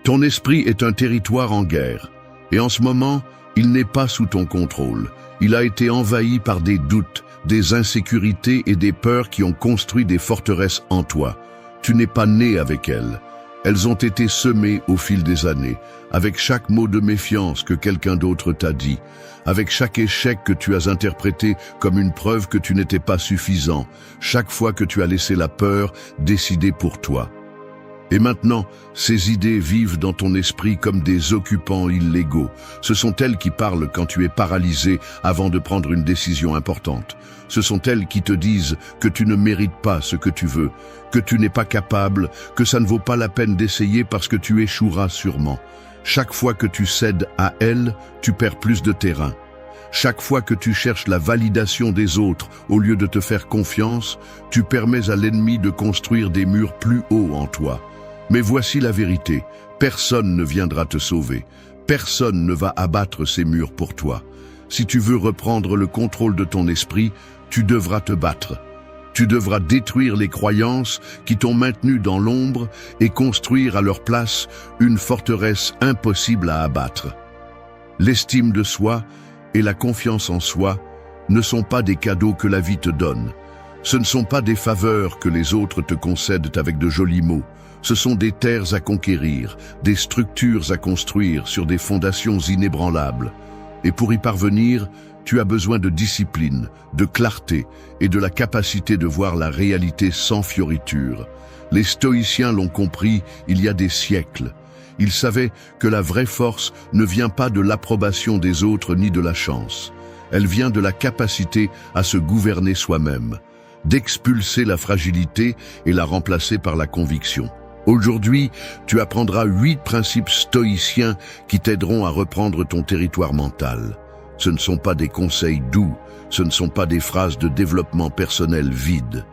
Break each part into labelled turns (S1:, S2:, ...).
S1: Ton esprit est un territoire en guerre, et en ce moment, il n'est pas sous ton contrôle. Il a été envahi par des doutes, des insécurités et des peurs qui ont construit des forteresses en toi. Tu n'es pas né avec elles. Elles ont été semées au fil des années, avec chaque mot de méfiance que quelqu'un d'autre t'a dit, avec chaque échec que tu as interprété comme une preuve que tu n'étais pas suffisant, chaque fois que tu as laissé la peur décider pour toi. Et maintenant, ces idées vivent dans ton esprit comme des occupants illégaux. Ce sont elles qui parlent quand tu es paralysé avant de prendre une décision importante. Ce sont elles qui te disent que tu ne mérites pas ce que tu veux, que tu n'es pas capable, que ça ne vaut pas la peine d'essayer parce que tu échoueras sûrement. Chaque fois que tu cèdes à elles, tu perds plus de terrain. Chaque fois que tu cherches la validation des autres au lieu de te faire confiance, tu permets à l'ennemi de construire des murs plus hauts en toi. Mais voici la vérité, personne ne viendra te sauver, personne ne va abattre ces murs pour toi. Si tu veux reprendre le contrôle de ton esprit, tu devras te battre. Tu devras détruire les croyances qui t'ont maintenu dans l'ombre et construire à leur place une forteresse impossible à abattre. L'estime de soi et la confiance en soi ne sont pas des cadeaux que la vie te donne. Ce ne sont pas des faveurs que les autres te concèdent avec de jolis mots. Ce sont des terres à conquérir, des structures à construire sur des fondations inébranlables. Et pour y parvenir, tu as besoin de discipline, de clarté et de la capacité de voir la réalité sans fioriture. Les stoïciens l'ont compris il y a des siècles. Ils savaient que la vraie force ne vient pas de l'approbation des autres ni de la chance. Elle vient de la capacité à se gouverner soi-même, d'expulser la fragilité et la remplacer par la conviction. Aujourd'hui, tu apprendras 8 principes stoïciens qui t'aideront à reprendre ton territoire mental. Ce ne sont pas des conseils doux, ce ne sont pas des phrases de développement personnel vides.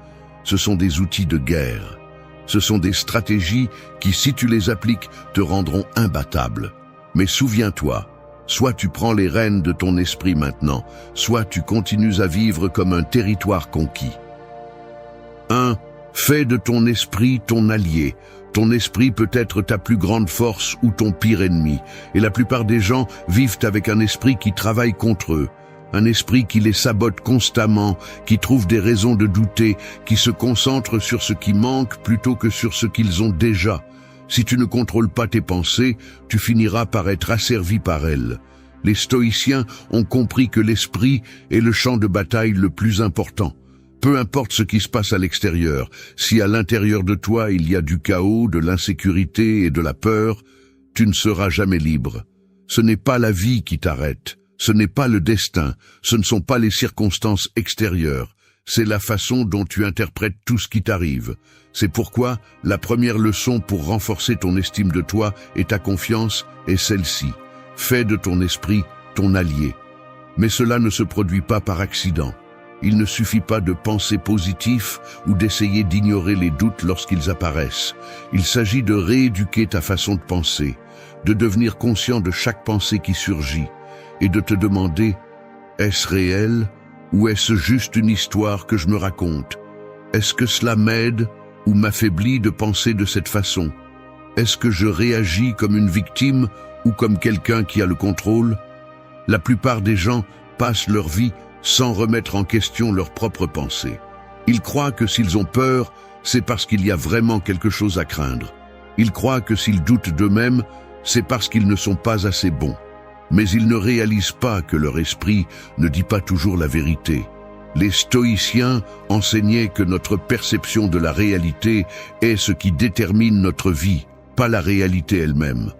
S1: Ce sont des outils de guerre. Ce sont des stratégies qui, si tu les appliques, te rendront imbattable. Mais souviens-toi, soit tu prends les rênes de ton esprit maintenant, soit tu continues à vivre comme un territoire conquis. 1. Fais de ton esprit ton allié. Ton esprit peut être ta plus grande force ou ton pire ennemi. Et la plupart des gens vivent avec un esprit qui travaille contre eux. Un esprit qui les sabote constamment, qui trouve des raisons de douter, qui se concentre sur ce qui manque plutôt que sur ce qu'ils ont déjà. Si tu ne contrôles pas tes pensées, tu finiras par être asservi par elles. Les stoïciens ont compris que l'esprit est le champ de bataille le plus important. Peu importe ce qui se passe à l'extérieur, si à l'intérieur de toi il y a du chaos, de l'insécurité et de la peur, tu ne seras jamais libre. Ce n'est pas la vie qui t'arrête, ce n'est pas le destin, ce ne sont pas les circonstances extérieures, c'est la façon dont tu interprètes tout ce qui t'arrive. C'est pourquoi la première leçon pour renforcer ton estime de toi et ta confiance est celle-ci. Fais de ton esprit ton allié. Mais cela ne se produit pas par accident. Il ne suffit pas de penser positif ou d'essayer d'ignorer les doutes lorsqu'ils apparaissent. Il s'agit de rééduquer ta façon de penser, de devenir conscient de chaque pensée qui surgit et de te demander « Est-ce réel ou est-ce juste une histoire que je me raconte? Est-ce que cela m'aide ou m'affaiblit de penser de cette façon? Est-ce que je réagis comme une victime ou comme quelqu'un qui a le contrôle ?» La plupart des gens passent leur vie sans remettre en question leurs propres pensées. Ils croient que s'ils ont peur, c'est parce qu'il y a vraiment quelque chose à craindre. Ils croient que s'ils doutent d'eux-mêmes, c'est parce qu'ils ne sont pas assez bons. Mais ils ne réalisent pas que leur esprit ne dit pas toujours la vérité. Les stoïciens enseignaient que notre perception de la réalité est ce qui détermine notre vie, pas la réalité elle-même.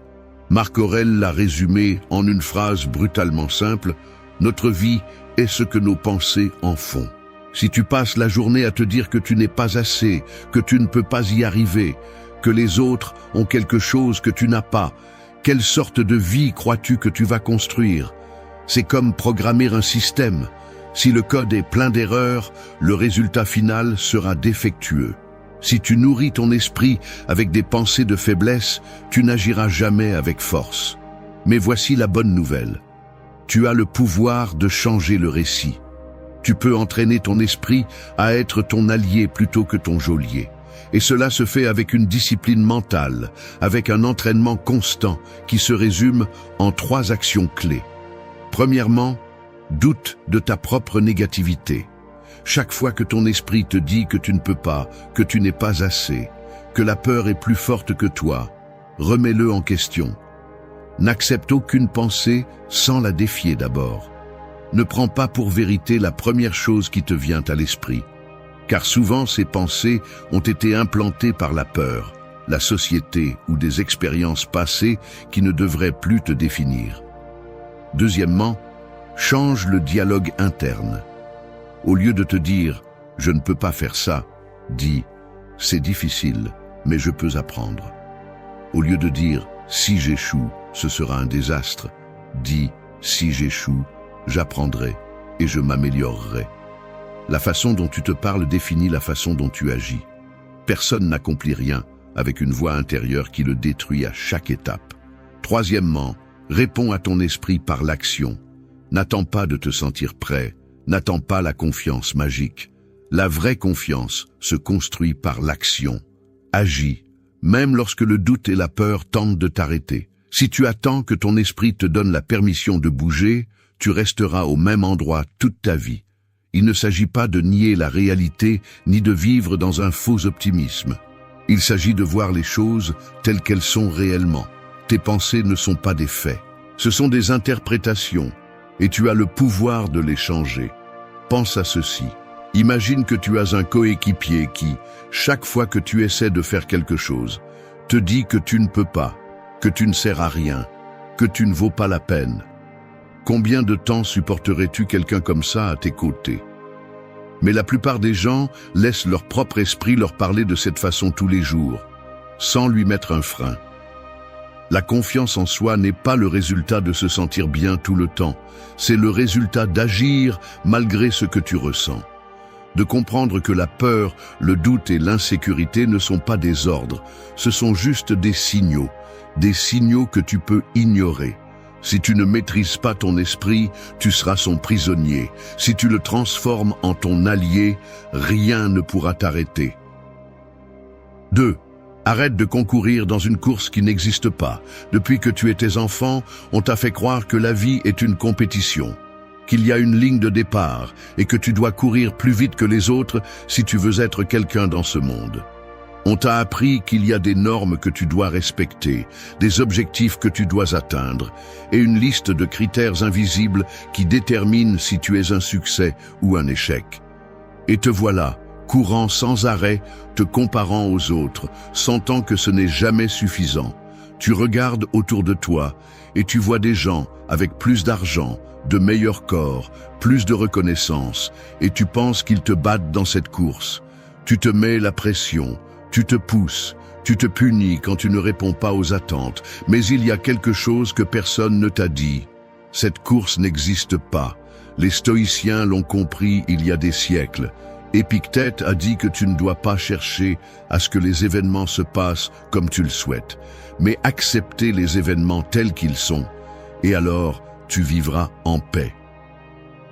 S1: Marc Aurèle l'a résumé en une phrase brutalement simple: notre vie est ce que nos pensées en font. Si tu passes la journée à te dire que tu n'es pas assez, que tu ne peux pas y arriver, que les autres ont quelque chose que tu n'as pas, quelle sorte de vie crois-tu que tu vas construire? C'est comme programmer un système. Si le code est plein d'erreurs, le résultat final sera défectueux. Si tu nourris ton esprit avec des pensées de faiblesse, tu n'agiras jamais avec force. Mais voici la bonne nouvelle. Tu as le pouvoir de changer le récit. Tu peux entraîner ton esprit à être ton allié plutôt que ton geôlier. Et cela se fait avec une discipline mentale, avec un entraînement constant qui se résume en 3 actions clés. Premièrement, doute de ta propre négativité. Chaque fois que ton esprit te dit que tu ne peux pas, que tu n'es pas assez, que la peur est plus forte que toi, remets-le en question. N'accepte aucune pensée sans la défier d'abord. Ne prends pas pour vérité la première chose qui te vient à l'esprit, car souvent ces pensées ont été implantées par la peur, la société ou des expériences passées qui ne devraient plus te définir. Deuxièmement, change le dialogue interne. Au lieu de te dire « je ne peux pas faire ça », dis « c'est difficile, mais je peux apprendre ». Au lieu de dire « si j'échoue, ce sera un désastre », dis « si j'échoue, j'apprendrai et je m'améliorerai ». La façon dont tu te parles définit la façon dont tu agis. Personne n'accomplit rien avec une voix intérieure qui le détruit à chaque étape. Troisièmement, réponds à ton esprit par l'action. N'attends pas de te sentir prêt, n'attends pas la confiance magique. La vraie confiance se construit par l'action. Agis, même lorsque le doute et la peur tentent de t'arrêter. Si tu attends que ton esprit te donne la permission de bouger, tu resteras au même endroit toute ta vie. Il ne s'agit pas de nier la réalité ni de vivre dans un faux optimisme. Il s'agit de voir les choses telles qu'elles sont réellement. Tes pensées ne sont pas des faits. Ce sont des interprétations et tu as le pouvoir de les changer. Pense à ceci. Imagine que tu as un coéquipier qui, chaque fois que tu essaies de faire quelque chose, te dit que tu ne peux pas, que tu ne sers à rien, que tu ne vaux pas la peine. Combien de temps supporterais-tu quelqu'un comme ça à tes côtés? Mais la plupart des gens laissent leur propre esprit leur parler de cette façon tous les jours, sans lui mettre un frein. La confiance en soi n'est pas le résultat de se sentir bien tout le temps, c'est le résultat d'agir malgré ce que tu ressens. De comprendre que la peur, le doute et l'insécurité ne sont pas des ordres, ce sont juste des signaux que tu peux ignorer. Si tu ne maîtrises pas ton esprit, tu seras son prisonnier. Si tu le transformes en ton allié, rien ne pourra t'arrêter. 2. Arrête de concourir dans une course qui n'existe pas. Depuis que tu étais enfant, on t'a fait croire que la vie est une compétition, qu'il y a une ligne de départ et que tu dois courir plus vite que les autres si tu veux être quelqu'un dans ce monde. On t'a appris qu'il y a des normes que tu dois respecter, des objectifs que tu dois atteindre, et une liste de critères invisibles qui déterminent si tu es un succès ou un échec. Et te voilà, courant sans arrêt, te comparant aux autres, sentant que ce n'est jamais suffisant. Tu regardes autour de toi et tu vois des gens avec plus d'argent, de meilleurs corps, plus de reconnaissance, et tu penses qu'ils te battent dans cette course. Tu te mets la pression. Tu te pousses, tu te punis quand tu ne réponds pas aux attentes, mais il y a quelque chose que personne ne t'a dit. Cette course n'existe pas. Les stoïciens l'ont compris il y a des siècles. Épictète a dit que tu ne dois pas chercher à ce que les événements se passent comme tu le souhaites, mais accepter les événements tels qu'ils sont. Et alors, tu vivras en paix.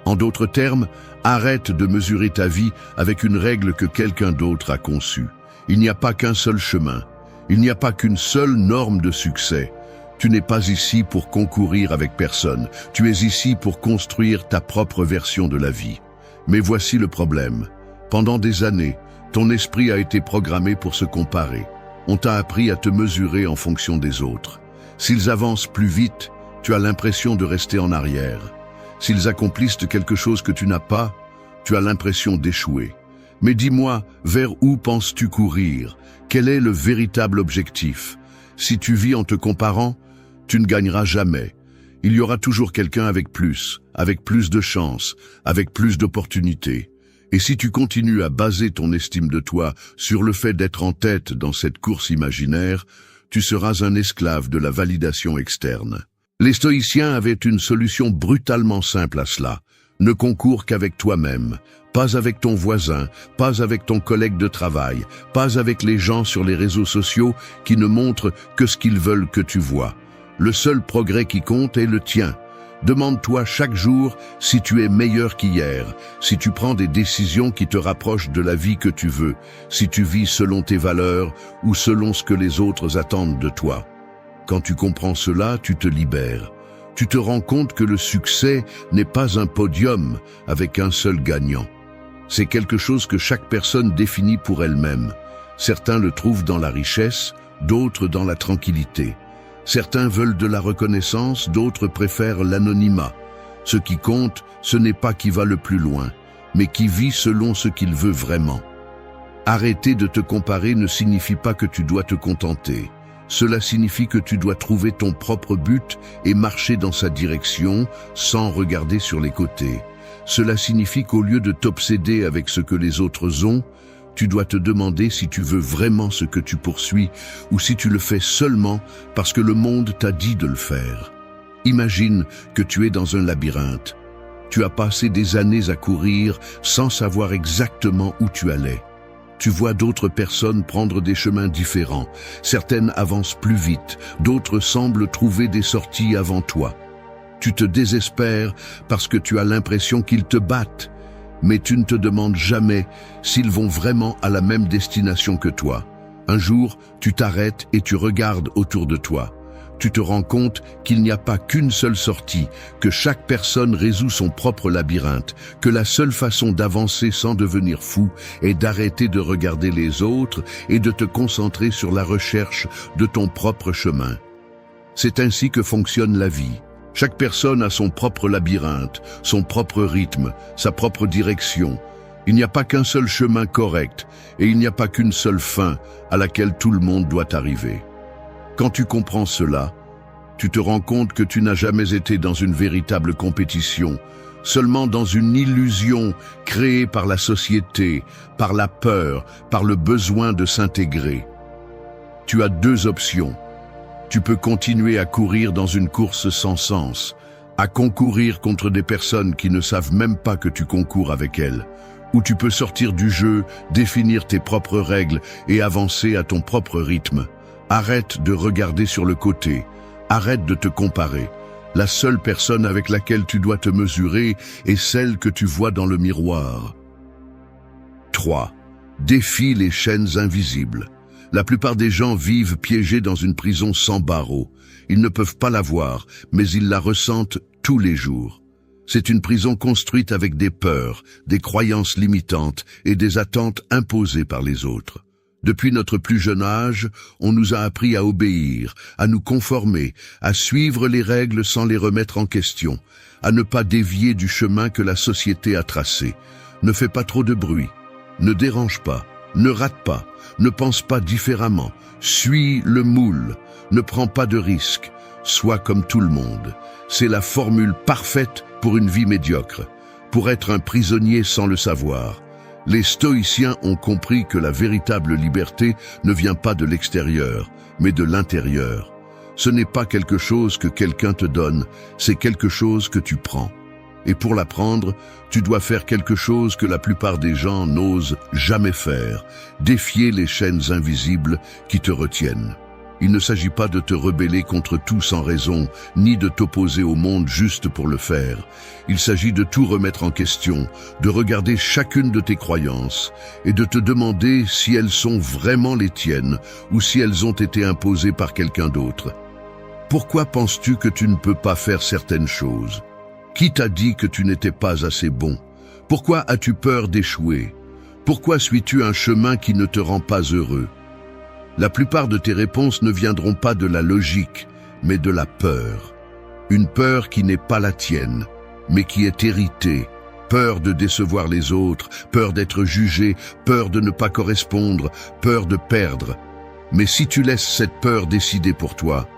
S1: En d'autres termes, arrête de mesurer ta vie avec une règle que quelqu'un d'autre a conçue. Il n'y a pas qu'un seul chemin, il n'y a pas qu'une seule norme de succès. Tu n'es pas ici pour concourir avec personne, tu es ici pour construire ta propre version de la vie. Mais voici le problème. Pendant des années, ton esprit a été programmé pour se comparer. On t'a appris à te mesurer en fonction des autres. S'ils avancent plus vite, tu as l'impression de rester en arrière. S'ils accomplissent quelque chose que tu n'as pas, tu as l'impression d'échouer. Mais dis-moi, vers où penses-tu courir? Quel est le véritable objectif? Si tu vis en te comparant, tu ne gagneras jamais. Il y aura toujours quelqu'un avec plus de chance, avec plus d'opportunités. Et si tu continues à baser ton estime de toi sur le fait d'être en tête dans cette course imaginaire, tu seras un esclave de la validation externe. Les stoïciens avaient une solution brutalement simple à cela. Ne concours qu'avec toi-même, pas avec ton voisin, pas avec ton collègue de travail, pas avec les gens sur les réseaux sociaux qui ne montrent que ce qu'ils veulent que tu vois. Le seul progrès qui compte est le tien. Demande-toi chaque jour si tu es meilleur qu'hier, si tu prends des décisions qui te rapprochent de la vie que tu veux, si tu vis selon tes valeurs ou selon ce que les autres attendent de toi. Quand tu comprends cela, tu te libères. Tu te rends compte que le succès n'est pas un podium avec un seul gagnant. C'est quelque chose que chaque personne définit pour elle-même. Certains le trouvent dans la richesse, d'autres dans la tranquillité. Certains veulent de la reconnaissance, d'autres préfèrent l'anonymat. Ce qui compte, ce n'est pas qui va le plus loin, mais qui vit selon ce qu'il veut vraiment. Arrêter de te comparer ne signifie pas que tu dois te contenter. Cela signifie que tu dois trouver ton propre but et marcher dans sa direction sans regarder sur les côtés. Cela signifie qu'au lieu de t'obséder avec ce que les autres ont, tu dois te demander si tu veux vraiment ce que tu poursuis ou si tu le fais seulement parce que le monde t'a dit de le faire. Imagine que tu es dans un labyrinthe. Tu as passé des années à courir sans savoir exactement où tu allais. Tu vois d'autres personnes prendre des chemins différents. Certaines avancent plus vite, d'autres semblent trouver des sorties avant toi. Tu te désespères parce que tu as l'impression qu'ils te battent. Mais tu ne te demandes jamais s'ils vont vraiment à la même destination que toi. Un jour, tu t'arrêtes et tu regardes autour de toi. Tu te rends compte qu'il n'y a pas qu'une seule sortie, que chaque personne résout son propre labyrinthe, que la seule façon d'avancer sans devenir fou est d'arrêter de regarder les autres et de te concentrer sur la recherche de ton propre chemin. C'est ainsi que fonctionne la vie. Chaque personne a son propre labyrinthe, son propre rythme, sa propre direction. Il n'y a pas qu'un seul chemin correct et il n'y a pas qu'une seule fin à laquelle tout le monde doit arriver. Quand tu comprends cela, tu te rends compte que tu n'as jamais été dans une véritable compétition, seulement dans une illusion créée par la société, par la peur, par le besoin de s'intégrer. Tu as deux options. Tu peux continuer à courir dans une course sans sens, à concourir contre des personnes qui ne savent même pas que tu concours avec elles, ou tu peux sortir du jeu, définir tes propres règles et avancer à ton propre rythme. Arrête de regarder sur le côté, arrête de te comparer. La seule personne avec laquelle tu dois te mesurer est celle que tu vois dans le miroir. 3. Défie les chaînes invisibles. La plupart des gens vivent piégés dans une prison sans barreaux. Ils ne peuvent pas la voir, mais ils la ressentent tous les jours. C'est une prison construite avec des peurs, des croyances limitantes et des attentes imposées par les autres. Depuis notre plus jeune âge, on nous a appris à obéir, à nous conformer, à suivre les règles sans les remettre en question, à ne pas dévier du chemin que la société a tracé. Ne fais pas trop de bruit, ne dérange pas, ne rate pas, ne pense pas différemment, suis le moule, ne prends pas de risques, sois comme tout le monde. C'est la formule parfaite pour une vie médiocre, pour être un prisonnier sans le savoir. Les stoïciens ont compris que la véritable liberté ne vient pas de l'extérieur, mais de l'intérieur. Ce n'est pas quelque chose que quelqu'un te donne, c'est quelque chose que tu prends. Et pour la prendre, tu dois faire quelque chose que la plupart des gens n'osent jamais faire, défier les chaînes invisibles qui te retiennent. Il ne s'agit pas de te rebeller contre tout sans raison, ni de t'opposer au monde juste pour le faire. Il s'agit de tout remettre en question, de regarder chacune de tes croyances et de te demander si elles sont vraiment les tiennes ou si elles ont été imposées par quelqu'un d'autre. Pourquoi penses-tu que tu ne peux pas faire certaines choses? Qui t'a dit que tu n'étais pas assez bon? Pourquoi as-tu peur d'échouer? Pourquoi suis-tu un chemin qui ne te rend pas heureux? La plupart de tes réponses ne viendront pas de la logique, mais de la peur. Une peur qui n'est pas la tienne, mais qui est héritée. Peur de décevoir les autres, peur d'être jugé, peur de ne pas correspondre, peur de perdre. Mais si tu laisses cette peur décider pour toi,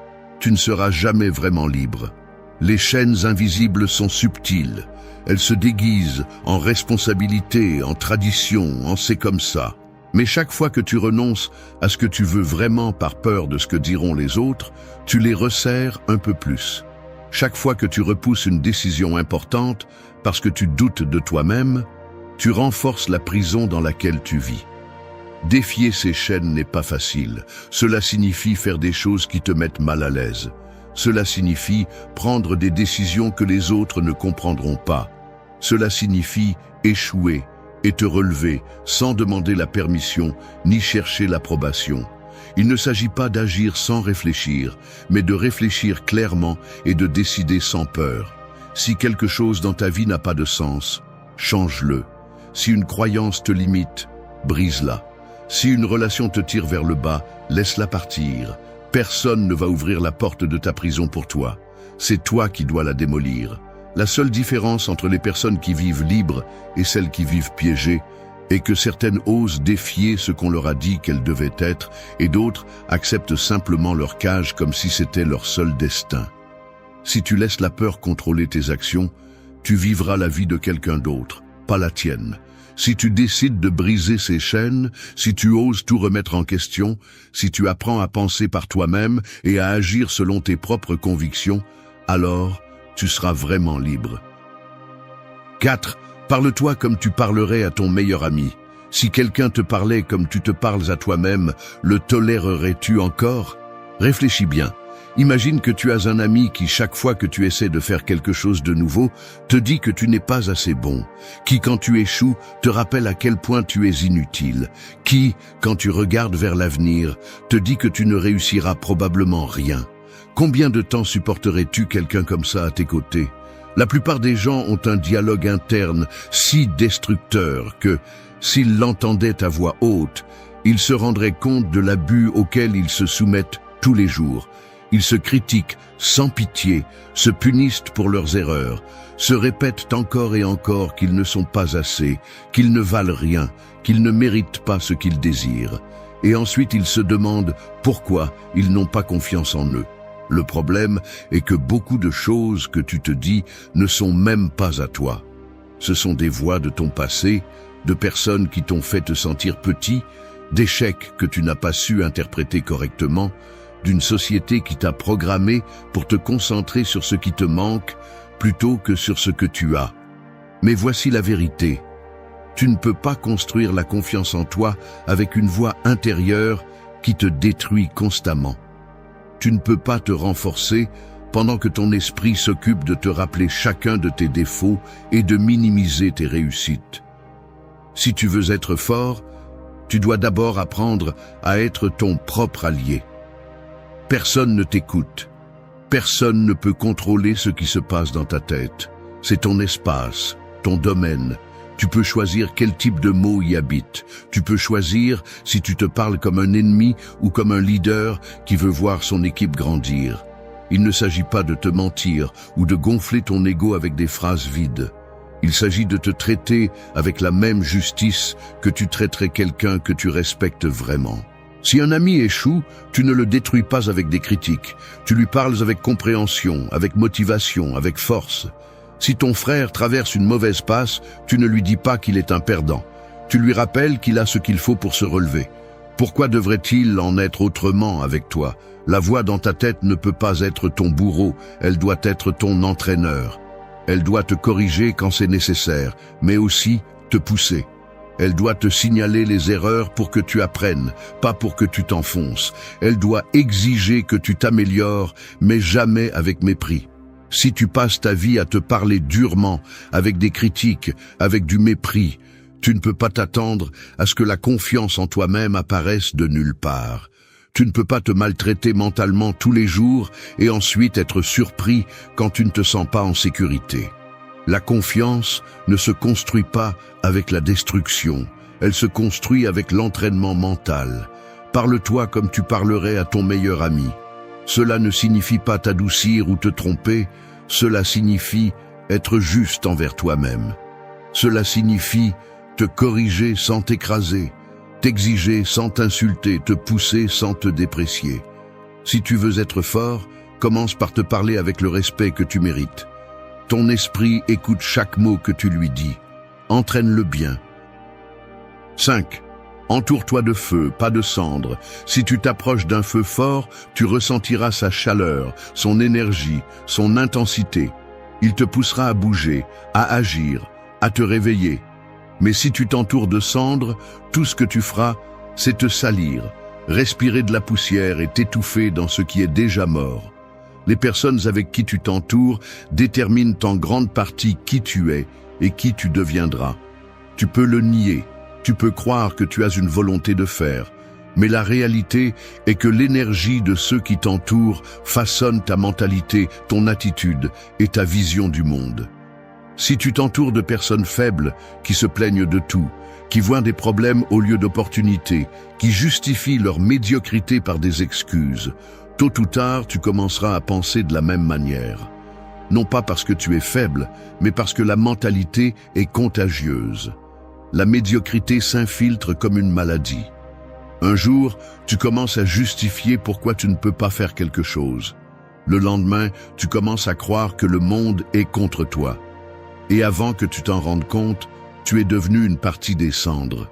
S1: tu ne seras jamais vraiment libre. Les chaînes invisibles sont subtiles. Elles se déguisent en responsabilité, en tradition, en c'est comme ça. Mais chaque fois que tu renonces à ce que tu veux vraiment par peur de ce que diront les autres, tu les resserres un peu plus. Chaque fois que tu repousses une décision importante parce que tu doutes de toi-même, tu renforces la prison dans laquelle tu vis. Défier ces chaînes n'est pas facile. Cela signifie faire des choses qui te mettent mal à l'aise. Cela signifie prendre des décisions que les autres ne comprendront pas. Cela signifie échouer et te relever sans demander la permission ni chercher l'approbation. Il ne s'agit pas d'agir sans réfléchir, mais de réfléchir clairement et de décider sans peur. Si quelque chose dans ta vie n'a pas de sens, change-le. Si une croyance te limite, brise-la. Si une relation te tire vers le bas, laisse-la partir. Personne ne va ouvrir la porte de ta prison pour toi. C'est toi qui dois la démolir. La seule différence entre les personnes qui vivent libres et celles qui vivent piégées est que certaines osent défier ce qu'on leur a dit qu'elles devaient être et d'autres acceptent simplement leur cage comme si c'était leur seul destin. Si tu laisses la peur contrôler tes actions, tu vivras la vie de quelqu'un d'autre, pas la tienne. Si tu décides de briser ces chaînes, si tu oses tout remettre en question, si tu apprends à penser par toi-même et à agir selon tes propres convictions, alors tu seras vraiment libre. 4. Parle-toi comme tu parlerais à ton meilleur ami. Si quelqu'un te parlait comme tu te parles à toi-même, le tolérerais-tu encore? Réfléchis bien. Imagine que tu as un ami qui, chaque fois que tu essaies de faire quelque chose de nouveau, te dit que tu n'es pas assez bon, qui, quand tu échoues, te rappelle à quel point tu es inutile, qui, quand tu regardes vers l'avenir, te dit que tu ne réussiras probablement rien. Combien de temps supporterais-tu quelqu'un comme ça à tes côtés? La plupart des gens ont un dialogue interne si destructeur que, s'ils l'entendaient à voix haute, ils se rendraient compte de l'abus auquel ils se soumettent tous les jours. Ils se critiquent sans pitié, se punissent pour leurs erreurs, se répètent encore et encore qu'ils ne sont pas assez, qu'ils ne valent rien, qu'ils ne méritent pas ce qu'ils désirent. Et ensuite ils se demandent pourquoi ils n'ont pas confiance en eux. Le problème est que beaucoup de choses que tu te dis ne sont même pas à toi. Ce sont des voix de ton passé, de personnes qui t'ont fait te sentir petit, d'échecs que tu n'as pas su interpréter correctement, d'une société qui t'a programmé pour te concentrer sur ce qui te manque plutôt que sur ce que tu as. Mais voici la vérité. Tu ne peux pas construire la confiance en toi avec une voix intérieure qui te détruit constamment. Tu ne peux pas te renforcer pendant que ton esprit s'occupe de te rappeler chacun de tes défauts et de minimiser tes réussites. Si tu veux être fort, tu dois d'abord apprendre à être ton propre allié. Personne ne t'écoute. Personne ne peut contrôler ce qui se passe dans ta tête. C'est ton espace, ton domaine. Tu peux choisir quel type de mots y habite. Tu peux choisir si tu te parles comme un ennemi ou comme un leader qui veut voir son équipe grandir. Il ne s'agit pas de te mentir ou de gonfler ton ego avec des phrases vides. Il s'agit de te traiter avec la même justice que tu traiterais quelqu'un que tu respectes vraiment. Si un ami échoue, tu ne le détruis pas avec des critiques. Tu lui parles avec compréhension, avec motivation, avec force. Si ton frère traverse une mauvaise passe, tu ne lui dis pas qu'il est un perdant. Tu lui rappelles qu'il a ce qu'il faut pour se relever. Pourquoi devrait-il en être autrement avec toi? La voix dans ta tête ne peut pas être ton bourreau, elle doit être ton entraîneur. Elle doit te corriger quand c'est nécessaire, mais aussi te pousser. Elle doit te signaler les erreurs pour que tu apprennes, pas pour que tu t'enfonces. Elle doit exiger que tu t'améliores, mais jamais avec mépris. Si tu passes ta vie à te parler durement, avec des critiques, avec du mépris, tu ne peux pas t'attendre à ce que la confiance en toi-même apparaisse de nulle part. Tu ne peux pas te maltraiter mentalement tous les jours et ensuite être surpris quand tu ne te sens pas en sécurité. La confiance ne se construit pas avec la destruction, elle se construit avec l'entraînement mental. Parle-toi comme tu parlerais à ton meilleur ami. Cela ne signifie pas t'adoucir ou te tromper, cela signifie être juste envers toi-même. Cela signifie te corriger sans t'écraser, t'exiger sans t'insulter, te pousser sans te déprécier. Si tu veux être fort, commence par te parler avec le respect que tu mérites. Ton esprit écoute chaque mot que tu lui dis. Entraîne-le bien. 5. Entoure-toi de feu, pas de cendres. Si tu t'approches d'un feu fort, tu ressentiras sa chaleur, son énergie, son intensité. Il te poussera à bouger, à agir, à te réveiller. Mais si tu t'entoures de cendres, tout ce que tu feras, c'est te salir, respirer de la poussière et t'étouffer dans ce qui est déjà mort. Les personnes avec qui tu t'entoures déterminent en grande partie qui tu es et qui tu deviendras. Tu peux le nier, tu peux croire que tu as une volonté de faire, mais la réalité est que l'énergie de ceux qui t'entourent façonne ta mentalité, ton attitude et ta vision du monde. Si tu t'entoures de personnes faibles qui se plaignent de tout, qui voient des problèmes au lieu d'opportunités, qui justifient leur médiocrité par des excuses, tôt ou tard, tu commenceras à penser de la même manière. Non pas parce que tu es faible, mais parce que la mentalité est contagieuse. La médiocrité s'infiltre comme une maladie. Un jour, tu commences à justifier pourquoi tu ne peux pas faire quelque chose. Le lendemain, tu commences à croire que le monde est contre toi. Et avant que tu t'en rendes compte, tu es devenu une partie des cendres.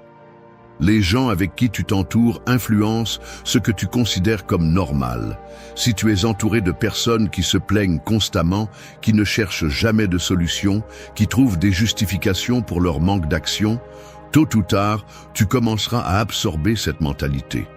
S1: Les gens avec qui tu t'entoures influencent ce que tu considères comme normal. Si tu es entouré de personnes qui se plaignent constamment, qui ne cherchent jamais de solution, qui trouvent des justifications pour leur manque d'action, tôt ou tard, tu commenceras à absorber cette mentalité.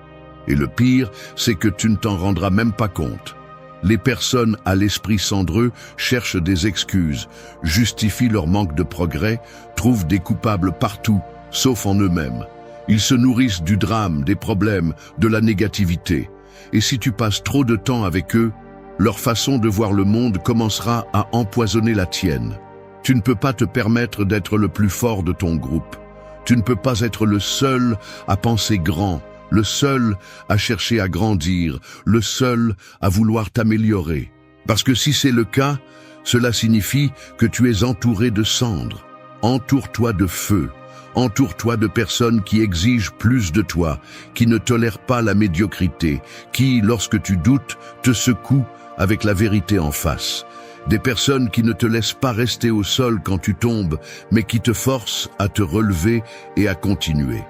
S1: Et le pire, c'est que tu ne t'en rendras même pas compte. Les personnes à l'esprit cendreux cherchent des excuses, justifient leur manque de progrès, trouvent des coupables partout, sauf en eux-mêmes. Ils se nourrissent du drame, des problèmes, de la négativité. Et si tu passes trop de temps avec eux, leur façon de voir le monde commencera à empoisonner la tienne. Tu ne peux pas te permettre d'être le plus fort de ton groupe. Tu ne peux pas être le seul à penser grand, le seul à chercher à grandir, le seul à vouloir t'améliorer. Parce que si c'est le cas, cela signifie que tu es entouré de cendres. Entoure-toi de feu. Entoure-toi de personnes qui exigent plus de toi, qui ne tolèrent pas la médiocrité, qui, lorsque tu doutes, te secouent avec la vérité en face. Des personnes qui ne te laissent pas rester au sol quand tu tombes, mais qui te forcent à te relever et à continuer.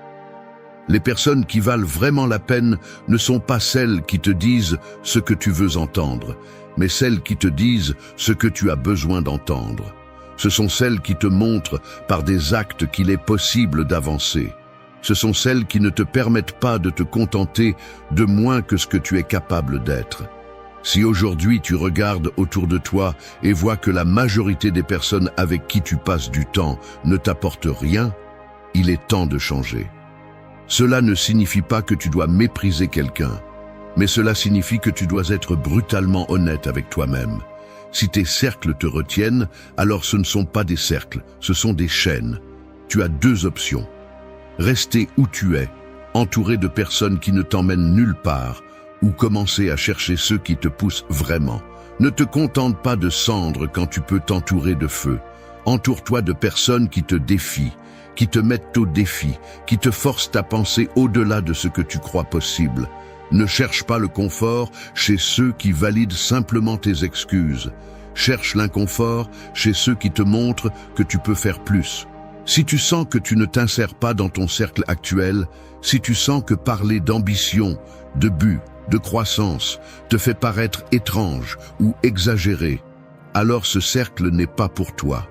S1: Les personnes qui valent vraiment la peine ne sont pas celles qui te disent ce que tu veux entendre, mais celles qui te disent ce que tu as besoin d'entendre. Ce sont celles qui te montrent par des actes qu'il est possible d'avancer. Ce sont celles qui ne te permettent pas de te contenter de moins que ce que tu es capable d'être. Si aujourd'hui tu regardes autour de toi et vois que la majorité des personnes avec qui tu passes du temps ne t'apportent rien, il est temps de changer. Cela ne signifie pas que tu dois mépriser quelqu'un, mais cela signifie que tu dois être brutalement honnête avec toi-même. Si tes cercles te retiennent, alors ce ne sont pas des cercles, ce sont des chaînes. Tu as deux options. Rester où tu es, entouré de personnes qui ne t'emmènent nulle part, ou commencer à chercher ceux qui te poussent vraiment. Ne te contente pas de cendres quand tu peux t'entourer de feu. Entoure-toi de personnes qui te défient, qui te mettent au défi, qui te forcent à penser au-delà de ce que tu crois possible. Ne cherche pas le confort chez ceux qui valident simplement tes excuses. Cherche l'inconfort chez ceux qui te montrent que tu peux faire plus. Si tu sens que tu ne t'insères pas dans ton cercle actuel, si tu sens que parler d'ambition, de but, de croissance te fait paraître étrange ou exagéré, alors ce cercle n'est pas pour toi.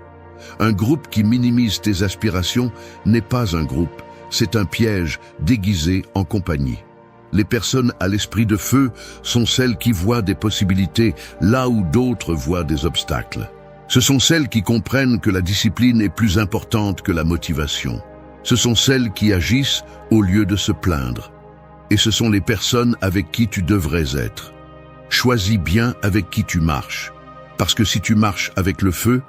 S1: Un groupe qui minimise tes aspirations n'est pas un groupe, c'est un piège déguisé en compagnie. Les personnes à l'esprit de feu sont celles qui voient des possibilités là où d'autres voient des obstacles. Ce sont celles qui comprennent que la discipline est plus importante que la motivation. Ce sont celles qui agissent au lieu de se plaindre. Et ce sont les personnes avec qui tu devrais être. Choisis bien avec qui tu marches, parce que si tu marches avec le feu,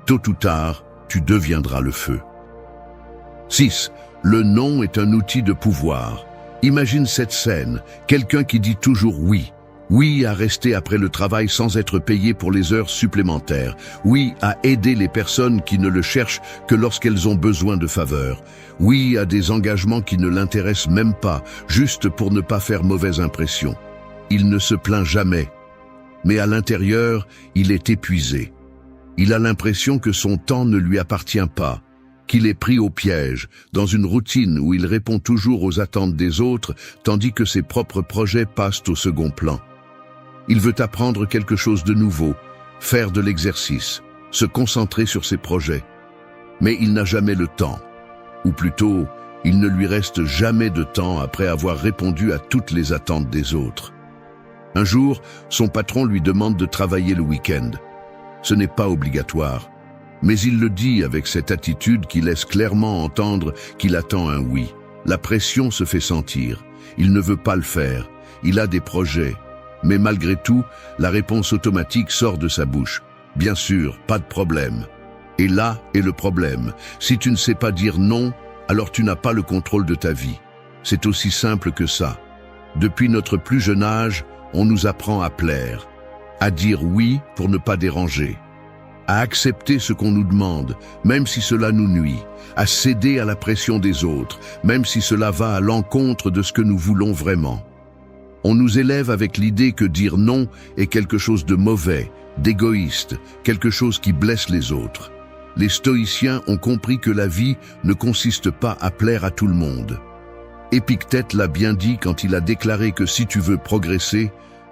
S1: tôt ou tard, tu deviendras le feu. 6. Le non est un outil de pouvoir. Imagine cette scène, quelqu'un qui dit toujours oui. Oui à rester après le travail sans être payé pour les heures supplémentaires. Oui à aider les personnes qui ne le cherchent que lorsqu'elles ont besoin de faveur. Oui à des engagements qui ne l'intéressent même pas, juste pour ne pas faire mauvaise impression. Il ne se plaint jamais, mais à l'intérieur, il est épuisé. Il a l'impression que son temps ne lui appartient pas, qu'il est pris au piège, dans une routine où il répond toujours aux attentes des autres, tandis que ses propres projets passent au second plan. Il veut apprendre quelque chose de nouveau, faire de l'exercice, se concentrer sur ses projets. Mais il n'a jamais le temps. Ou plutôt, il ne lui reste jamais de temps après avoir répondu à toutes les attentes des autres. Un jour, son patron lui demande de travailler le week-end. Ce n'est pas obligatoire, mais il le dit avec cette attitude qui laisse clairement entendre qu'il attend un oui. La pression se fait sentir. Il ne veut pas le faire. Il a des projets. Mais malgré tout, la réponse automatique sort de sa bouche. Bien sûr, pas de problème. Et là est le problème. Si tu ne sais pas dire non, alors tu n'as pas le contrôle de ta vie. C'est aussi simple que ça. Depuis notre plus jeune âge, on nous apprend à plaire, à dire oui pour ne pas déranger, à accepter ce qu'on nous demande, même si cela nous nuit, à céder à la pression des autres, même si cela va à l'encontre de ce que nous voulons vraiment. On nous élève avec l'idée que dire non est quelque chose de mauvais, d'égoïste, quelque chose qui blesse les autres. Les stoïciens ont compris que la vie ne consiste pas à plaire à tout le monde. Épictète l'a bien dit quand il a déclaré que si tu veux progresser,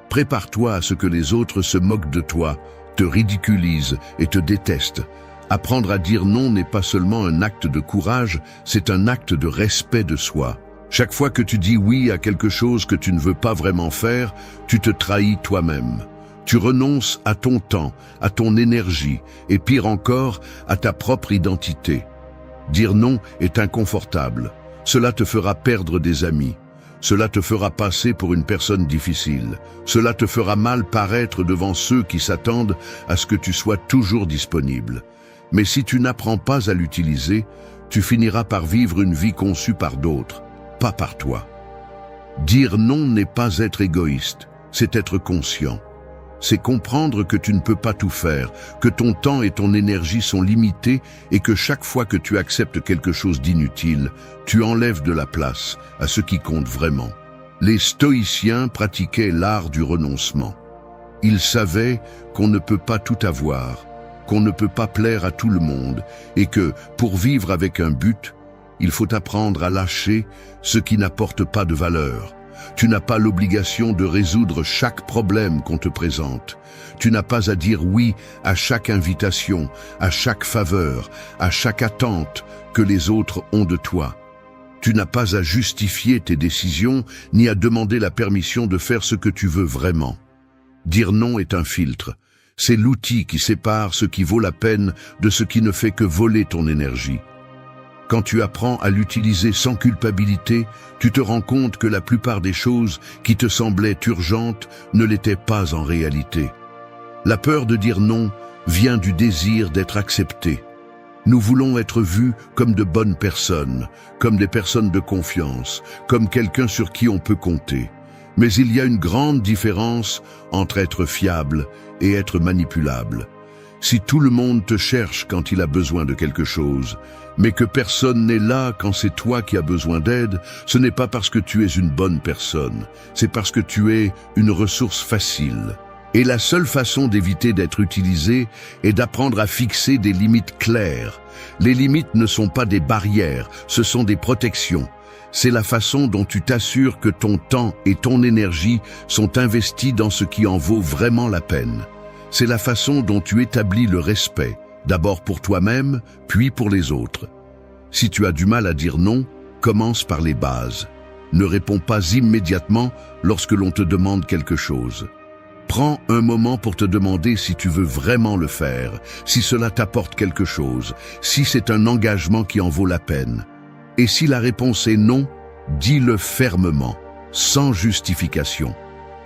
S1: prépare-toi à ce que les autres se moquent de toi, te ridiculisent et te détestent. Apprendre à dire non n'est pas seulement un acte de courage, c'est un acte de respect de soi. Chaque fois que tu dis oui à quelque chose que tu ne veux pas vraiment faire, tu te trahis toi-même. Tu renonces à ton temps, à ton énergie et pire encore, à ta propre identité. Dire non est inconfortable. Cela te fera perdre des amis. Cela te fera passer pour une personne difficile. Cela te fera mal paraître devant ceux qui s'attendent à ce que tu sois toujours disponible. Mais si tu n'apprends pas à l'utiliser, tu finiras par vivre une vie conçue par d'autres, pas par toi. Dire non n'est pas être égoïste, c'est être conscient. C'est comprendre que tu ne peux pas tout faire, que ton temps et ton énergie sont limités et que chaque fois que tu acceptes quelque chose d'inutile, tu enlèves de la place à ce qui compte vraiment. Les stoïciens pratiquaient l'art du renoncement. Ils savaient qu'on ne peut pas tout avoir, qu'on ne peut pas plaire à tout le monde et que, pour vivre avec un but, il faut apprendre à lâcher ce qui n'apporte pas de valeur. Tu n'as pas l'obligation de résoudre chaque problème qu'on te présente. Tu n'as pas à dire oui à chaque invitation, à chaque faveur, à chaque attente que les autres ont de toi. Tu n'as pas à justifier tes décisions, ni à demander la permission de faire ce que tu veux vraiment. Dire non est un filtre. C'est l'outil qui sépare ce qui vaut la peine de ce qui ne fait que voler ton énergie. Quand tu apprends à l'utiliser sans culpabilité, tu te rends compte que la plupart des choses qui te semblaient urgentes ne l'étaient pas en réalité. La peur de dire non vient du désir d'être accepté. Nous voulons être vus comme de bonnes personnes, comme des personnes de confiance, comme quelqu'un sur qui on peut compter. Mais il y a une grande différence entre être fiable et être manipulable. Si tout le monde te cherche quand il a besoin de quelque chose, mais que personne n'est là quand c'est toi qui as besoin d'aide, ce n'est pas parce que tu es une bonne personne, c'est parce que tu es une ressource facile. Et la seule façon d'éviter d'être utilisé est d'apprendre à fixer des limites claires. Les limites ne sont pas des barrières, ce sont des protections. C'est la façon dont tu t'assures que ton temps et ton énergie sont investis dans ce qui en vaut vraiment la peine. C'est la façon dont tu établis le respect, d'abord pour toi-même, puis pour les autres. Si tu as du mal à dire non, commence par les bases. Ne réponds pas immédiatement lorsque l'on te demande quelque chose. Prends un moment pour te demander si tu veux vraiment le faire, si cela t'apporte quelque chose, si c'est un engagement qui en vaut la peine. Et si la réponse est non, dis-le fermement, sans justification.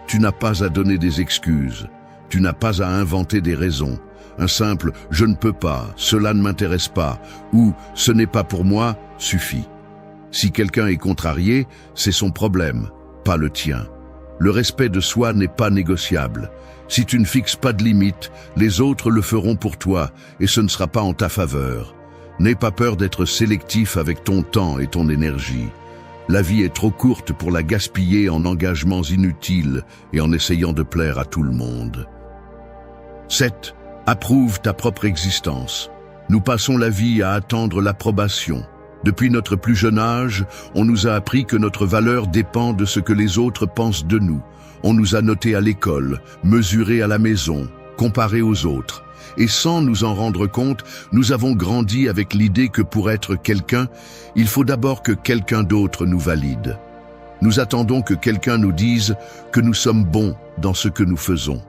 S1: Tu n'as pas à donner des excuses. Tu n'as pas à inventer des raisons. Un simple « je ne peux pas, cela ne m'intéresse pas » ou « ce n'est pas pour moi » suffit. Si quelqu'un est contrarié, c'est son problème, pas le tien. Le respect de soi n'est pas négociable. Si tu ne fixes pas de limites, les autres le feront pour toi et ce ne sera pas en ta faveur. N'aie pas peur d'être sélectif avec ton temps et ton énergie. La vie est trop courte pour la gaspiller en engagements inutiles et en essayant de plaire à tout le monde. 7. Approuve ta propre existence. Nous passons la vie à attendre l'approbation. Depuis notre plus jeune âge, on nous a appris que notre valeur dépend de ce que les autres pensent de nous. On nous a notés à l'école, mesurés à la maison, comparés aux autres. Et sans nous en rendre compte, nous avons grandi avec l'idée que pour être quelqu'un, il faut d'abord que quelqu'un d'autre nous valide. Nous attendons que quelqu'un nous dise que nous sommes bons dans ce que nous faisons.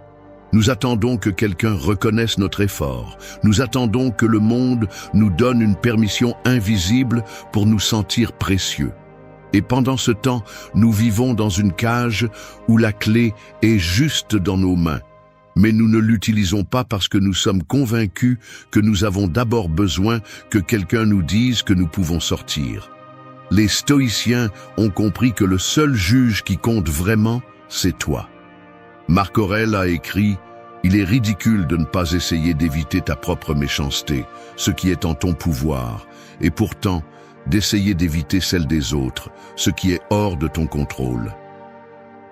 S1: Nous attendons que quelqu'un reconnaisse notre effort. Nous attendons que le monde nous donne une permission invisible pour nous sentir précieux. Et pendant ce temps, nous vivons dans une cage où la clé est juste dans nos mains. Mais nous ne l'utilisons pas parce que nous sommes convaincus que nous avons d'abord besoin que quelqu'un nous dise que nous pouvons sortir. Les stoïciens ont compris que le seul juge qui compte vraiment, c'est toi. Marc Aurèle a écrit « Il est ridicule de ne pas essayer d'éviter ta propre méchanceté, ce qui est en ton pouvoir, et pourtant d'essayer d'éviter celle des autres, ce qui est hors de ton contrôle. »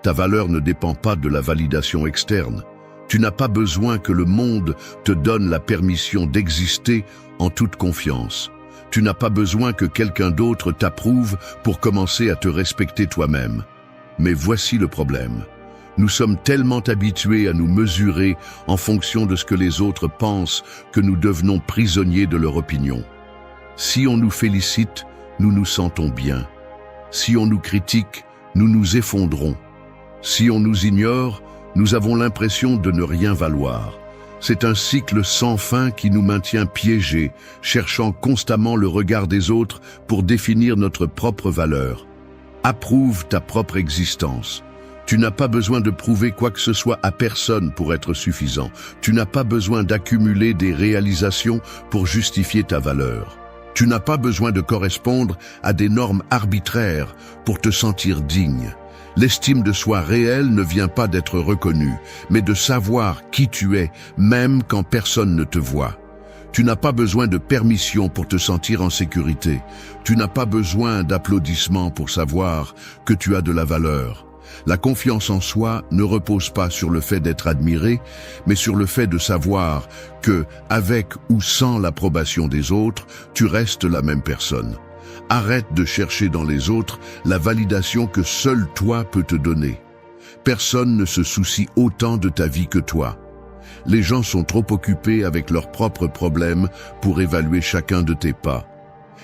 S1: Ta valeur ne dépend pas de la validation externe. Tu n'as pas besoin que le monde te donne la permission d'exister en toute confiance. Tu n'as pas besoin que quelqu'un d'autre t'approuve pour commencer à te respecter toi-même. Mais voici le problème. Nous sommes tellement habitués à nous mesurer en fonction de ce que les autres pensent que nous devenons prisonniers de leur opinion. Si on nous félicite, nous nous sentons bien. Si on nous critique, nous nous effondrons. Si on nous ignore, nous avons l'impression de ne rien valoir. C'est un cycle sans fin qui nous maintient piégés, cherchant constamment le regard des autres pour définir notre propre valeur. Approuve ta propre existence. Tu n'as pas besoin de prouver quoi que ce soit à personne pour être suffisant. Tu n'as pas besoin d'accumuler des réalisations pour justifier ta valeur. Tu n'as pas besoin de correspondre à des normes arbitraires pour te sentir digne. L'estime de soi réelle ne vient pas d'être reconnue, mais de savoir qui tu es, même quand personne ne te voit. Tu n'as pas besoin de permission pour te sentir en sécurité. Tu n'as pas besoin d'applaudissements pour savoir que tu as de la valeur. La confiance en soi ne repose pas sur le fait d'être admiré, mais sur le fait de savoir que, avec ou sans l'approbation des autres, tu restes la même personne. Arrête de chercher dans les autres la validation que seul toi peux te donner. Personne ne se soucie autant de ta vie que toi. Les gens sont trop occupés avec leurs propres problèmes pour évaluer chacun de tes pas.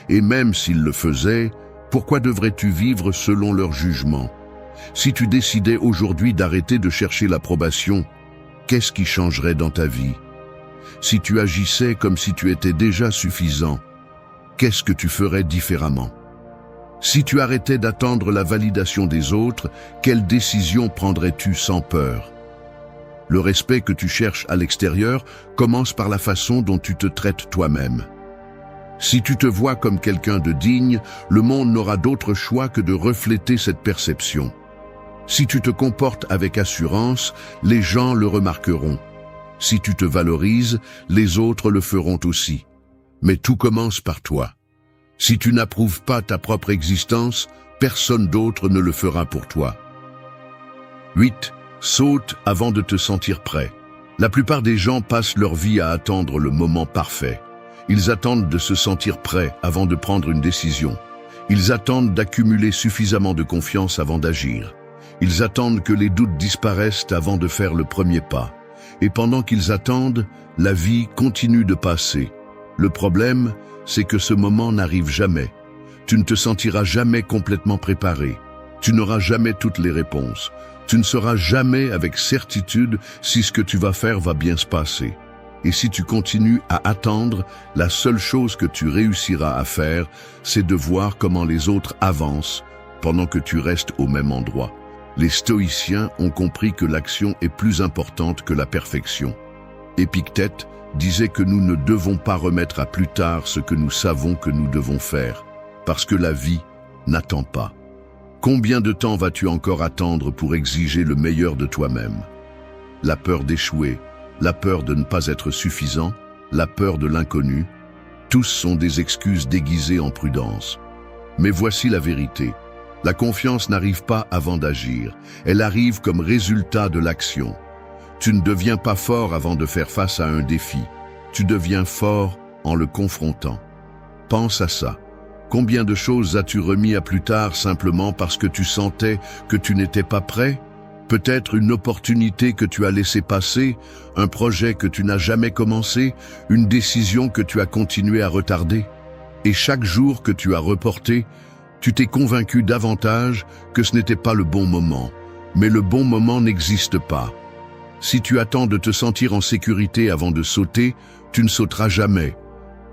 S1: Et même s'ils le faisaient, pourquoi devrais-tu vivre selon leur jugement ? Si tu décidais aujourd'hui d'arrêter de chercher l'approbation, qu'est-ce qui changerait dans ta vie ? Si tu agissais comme si tu étais déjà suffisant, qu'est-ce que tu ferais différemment ? Si tu arrêtais d'attendre la validation des autres, quelle décision prendrais-tu sans peur ? Le respect que tu cherches à l'extérieur commence par la façon dont tu te traites toi-même. Si tu te vois comme quelqu'un de digne, le monde n'aura d'autre choix que de refléter cette perception. Si tu te comportes avec assurance, les gens le remarqueront. Si tu te valorises, les autres le feront aussi. Mais tout commence par toi. Si tu n'approuves pas ta propre existence, personne d'autre ne le fera pour toi. 8. Saute avant de te sentir prêt. La plupart des gens passent leur vie à attendre le moment parfait. Ils attendent de se sentir prêts avant de prendre une décision. Ils attendent d'accumuler suffisamment de confiance avant d'agir. Ils attendent que les doutes disparaissent avant de faire le premier pas. Et pendant qu'ils attendent, la vie continue de passer. Le problème, c'est que ce moment n'arrive jamais. Tu ne te sentiras jamais complètement préparé. Tu n'auras jamais toutes les réponses. Tu ne sauras jamais avec certitude si ce que tu vas faire va bien se passer. Et si tu continues à attendre, la seule chose que tu réussiras à faire, c'est de voir comment les autres avancent pendant que tu restes au même endroit. Les stoïciens ont compris que l'action est plus importante que la perfection. Épictète disait que nous ne devons pas remettre à plus tard ce que nous savons que nous devons faire, parce que la vie n'attend pas. Combien de temps vas-tu encore attendre pour exiger le meilleur de toi-même ? La peur d'échouer, la peur de ne pas être suffisant, la peur de l'inconnu, tous sont des excuses déguisées en prudence. Mais voici la vérité. La confiance n'arrive pas avant d'agir, elle arrive comme résultat de l'action. Tu ne deviens pas fort avant de faire face à un défi, tu deviens fort en le confrontant. Pense à ça. Combien de choses as-tu remis à plus tard simplement parce que tu sentais que tu n'étais pas prêt ? Peut-être une opportunité que tu as laissé passer, un projet que tu n'as jamais commencé, une décision que tu as continué à retarder. Et chaque jour que tu as reporté, Tu t'es convaincu davantage que ce n'était pas le bon moment. Mais le bon moment n'existe pas. Si tu attends de te sentir en sécurité avant de sauter, tu ne sauteras jamais.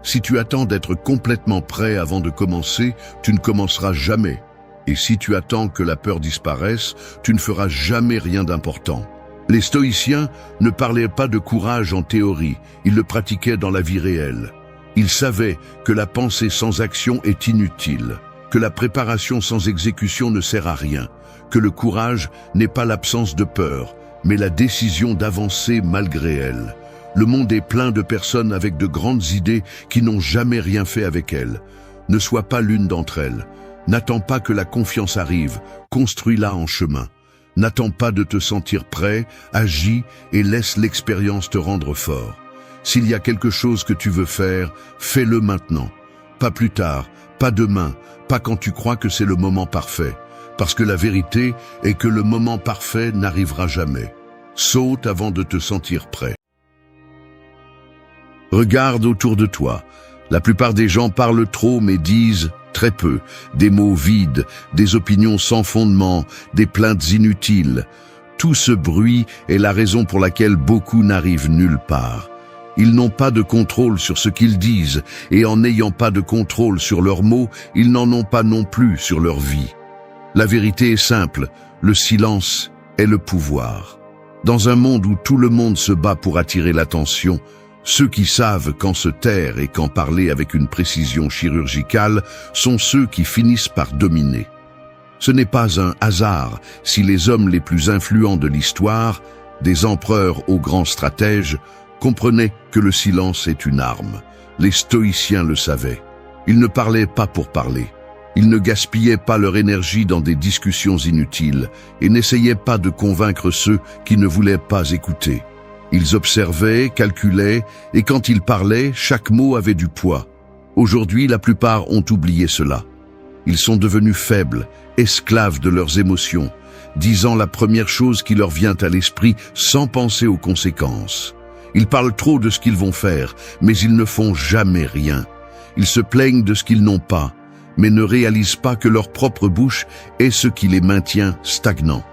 S1: Si tu attends d'être complètement prêt avant de commencer, tu ne commenceras jamais. Et si tu attends que la peur disparaisse, tu ne feras jamais rien d'important. Les stoïciens ne parlaient pas de courage en théorie, ils le pratiquaient dans la vie réelle. Ils savaient que la pensée sans action est inutile, que la préparation sans exécution ne sert à rien, que le courage n'est pas l'absence de peur, mais la décision d'avancer malgré elle. Le monde est plein de personnes avec de grandes idées qui n'ont jamais rien fait avec elles. Ne sois pas l'une d'entre elles. N'attends pas que la confiance arrive, construis-la en chemin. N'attends pas de te sentir prêt, agis et laisse l'expérience te rendre fort. S'il y a quelque chose que tu veux faire, fais-le maintenant. Pas plus tard, pas demain, pas quand tu crois que c'est le moment parfait. Parce que la vérité est que le moment parfait n'arrivera jamais. Saute avant de te sentir prêt. Regarde autour de toi. La plupart des gens parlent trop mais disent très peu. Des mots vides, des opinions sans fondement, des plaintes inutiles. Tout ce bruit est la raison pour laquelle beaucoup n'arrivent nulle part. Ils n'ont pas de contrôle sur ce qu'ils disent, et en n'ayant pas de contrôle sur leurs mots, ils n'en ont pas non plus sur leur vie. La vérité est simple, le silence est le pouvoir. Dans un monde où tout le monde se bat pour attirer l'attention, ceux qui savent quand se taire et quand parler avec une précision chirurgicale sont ceux qui finissent par dominer. Ce n'est pas un hasard si les hommes les plus influents de l'histoire, des empereurs aux grands stratèges, comprenaient que le silence est une arme. Les stoïciens le savaient. Ils ne parlaient pas pour parler. Ils ne gaspillaient pas leur énergie dans des discussions inutiles et n'essayaient pas de convaincre ceux qui ne voulaient pas écouter. Ils observaient, calculaient, et quand ils parlaient, chaque mot avait du poids. Aujourd'hui, la plupart ont oublié cela. Ils sont devenus faibles, esclaves de leurs émotions, disant la première chose qui leur vient à l'esprit sans penser aux conséquences. Ils parlent trop de ce qu'ils vont faire, mais ils ne font jamais rien. Ils se plaignent de ce qu'ils n'ont pas, mais ne réalisent pas que leur propre bouche est ce qui les maintient stagnants.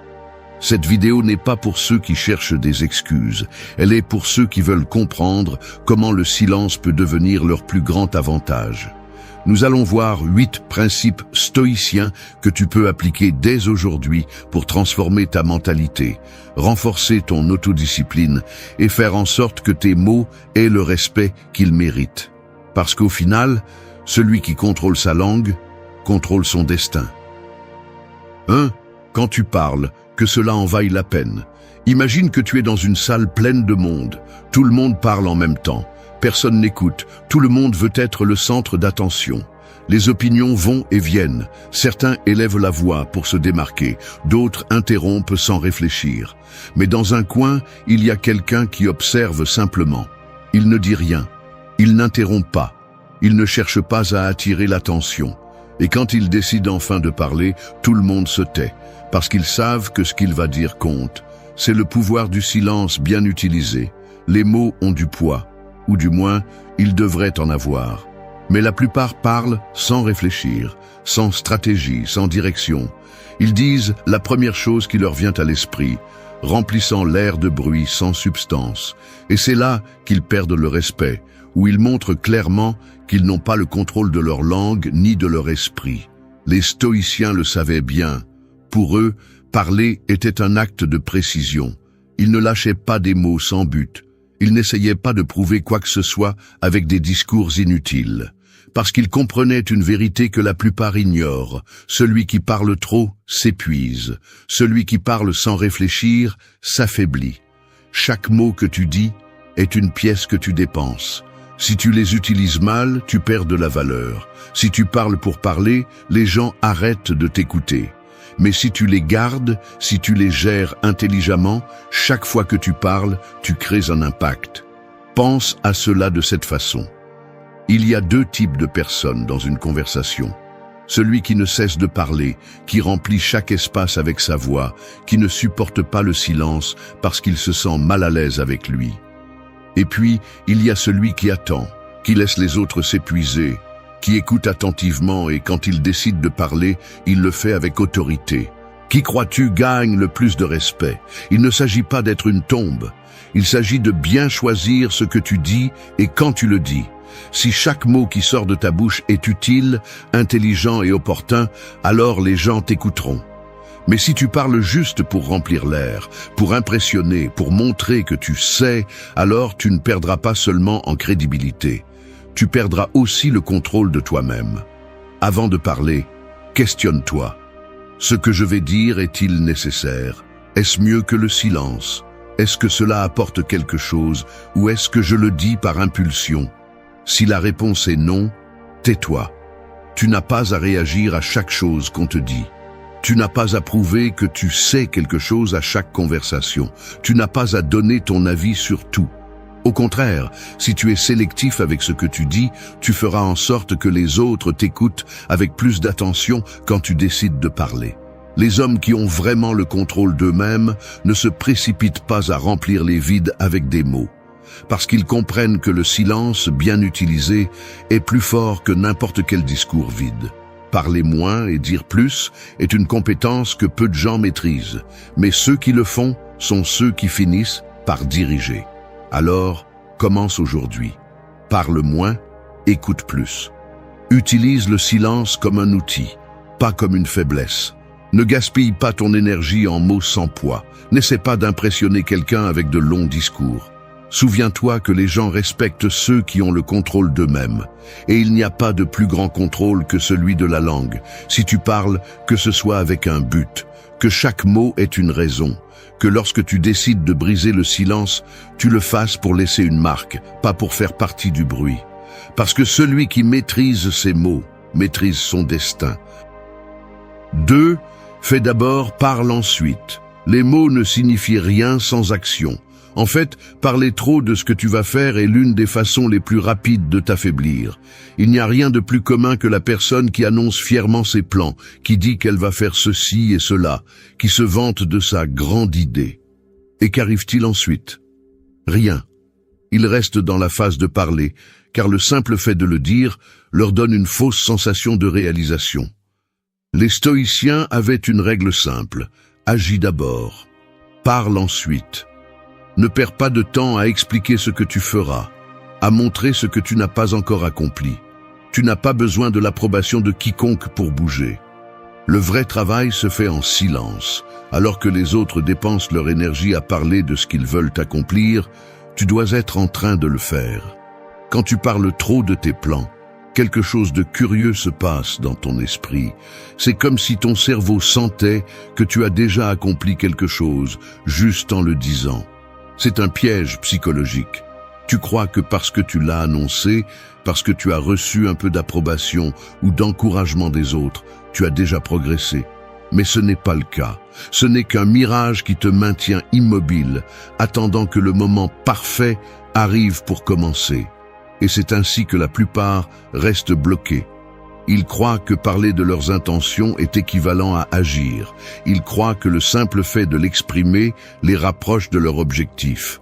S1: Cette vidéo n'est pas pour ceux qui cherchent des excuses, elle est pour ceux qui veulent comprendre comment le silence peut devenir leur plus grand avantage. Nous allons voir 8 principes stoïciens que tu peux appliquer dès aujourd'hui pour transformer ta mentalité, renforcer ton autodiscipline et faire en sorte que tes mots aient le respect qu'ils méritent. Parce qu'au final, celui qui contrôle sa langue contrôle son destin. 1. Quand tu parles, que cela en vaille la peine. Imagine que tu es dans une salle pleine de monde. Tout le monde parle en même temps. Personne n'écoute. Tout le monde veut être le centre d'attention. Les opinions vont et viennent. Certains élèvent la voix pour se démarquer. D'autres interrompent sans réfléchir. Mais dans un coin, il y a quelqu'un qui observe simplement. Il ne dit rien. Il n'interrompt pas. Il ne cherche pas à attirer l'attention. Et quand il décide enfin de parler, tout le monde se tait. Parce qu'ils savent que ce qu'il va dire compte. C'est le pouvoir du silence bien utilisé. Les mots ont du poids, ou du moins, ils devraient en avoir. Mais la plupart parlent sans réfléchir, sans stratégie, sans direction. Ils disent la première chose qui leur vient à l'esprit, remplissant l'air de bruit sans substance. Et c'est là qu'ils perdent le respect, où ils montrent clairement qu'ils n'ont pas le contrôle de leur langue ni de leur esprit. Les stoïciens le savaient bien. Pour eux, parler était un acte de précision. Ils ne lâchaient pas des mots sans but. Ils n'essayaient pas de prouver quoi que ce soit avec des discours inutiles. Parce qu'ils comprenaient une vérité que la plupart ignorent. Celui qui parle trop s'épuise. Celui qui parle sans réfléchir s'affaiblit. Chaque mot que tu dis est une pièce que tu dépenses. Si tu les utilises mal, tu perds de la valeur. Si tu parles pour parler, les gens arrêtent de t'écouter. Mais si tu les gardes, si tu les gères intelligemment, chaque fois que tu parles, tu crées un impact. Pense à cela de cette façon. Il y a 2 types de personnes dans une conversation. Celui qui ne cesse de parler, qui remplit chaque espace avec sa voix, qui ne supporte pas le silence parce qu'il se sent mal à l'aise avec lui. Et puis, il y a celui qui attend, qui laisse les autres s'épuiser, qui écoute attentivement et quand il décide de parler, il le fait avec autorité. Qui crois-tu gagne le plus de respect? Il ne s'agit pas d'être une tombe. Il s'agit de bien choisir ce que tu dis et quand tu le dis. Si chaque mot qui sort de ta bouche est utile, intelligent et opportun, alors les gens t'écouteront. Mais si tu parles juste pour remplir l'air, pour impressionner, pour montrer que tu sais, alors tu ne perdras pas seulement en crédibilité. Tu perdras aussi le contrôle de toi-même. Avant de parler, questionne-toi. Ce que je vais dire est-il nécessaire? Est-ce mieux que le silence? Est-ce que cela apporte quelque chose ou est-ce que je le dis par impulsion? Si la réponse est non, tais-toi. Tu n'as pas à réagir à chaque chose qu'on te dit. Tu n'as pas à prouver que tu sais quelque chose à chaque conversation. Tu n'as pas à donner ton avis sur tout. Au contraire, si tu es sélectif avec ce que tu dis, tu feras en sorte que les autres t'écoutent avec plus d'attention quand tu décides de parler. Les hommes qui ont vraiment le contrôle d'eux-mêmes ne se précipitent pas à remplir les vides avec des mots, parce qu'ils comprennent que le silence, bien utilisé, est plus fort que n'importe quel discours vide. Parler moins et dire plus est une compétence que peu de gens maîtrisent, mais ceux qui le font sont ceux qui finissent par diriger. Alors, commence aujourd'hui. Parle moins, écoute plus. Utilise le silence comme un outil, pas comme une faiblesse. Ne gaspille pas ton énergie en mots sans poids. N'essaie pas d'impressionner quelqu'un avec de longs discours. Souviens-toi que les gens respectent ceux qui ont le contrôle d'eux-mêmes. Et il n'y a pas de plus grand contrôle que celui de la langue. Si tu parles, que ce soit avec un but, que chaque mot ait une raison, que lorsque tu décides de briser le silence, tu le fasses pour laisser une marque, pas pour faire partie du bruit. Parce que celui qui maîtrise ses mots, maîtrise son destin. 2. Fais d'abord, parle ensuite. Les mots ne signifient rien sans action. En fait, parler trop de ce que tu vas faire est l'une des façons les plus rapides de t'affaiblir. Il n'y a rien de plus commun que la personne qui annonce fièrement ses plans, qui dit qu'elle va faire ceci et cela, qui se vante de sa grande idée. Et qu'arrive-t-il ensuite? Rien. Ils restent dans la phase de parler, car le simple fait de le dire leur donne une fausse sensation de réalisation. Les stoïciens avaient une règle simple: agis d'abord, parle ensuite. Ne perds pas de temps à expliquer ce que tu feras, à montrer ce que tu n'as pas encore accompli. Tu n'as pas besoin de l'approbation de quiconque pour bouger. Le vrai travail se fait en silence. Alors que les autres dépensent leur énergie à parler de ce qu'ils veulent accomplir, tu dois être en train de le faire. Quand tu parles trop de tes plans, quelque chose de curieux se passe dans ton esprit. C'est comme si ton cerveau sentait que tu as déjà accompli quelque chose, juste en le disant. C'est un piège psychologique. Tu crois que parce que tu l'as annoncé, parce que tu as reçu un peu d'approbation ou d'encouragement des autres, tu as déjà progressé. Mais ce n'est pas le cas. Ce n'est qu'un mirage qui te maintient immobile, attendant que le moment parfait arrive pour commencer. Et c'est ainsi que la plupart restent bloqués. Ils croient que parler de leurs intentions est équivalent à agir. Ils croient que le simple fait de l'exprimer les rapproche de leur objectif.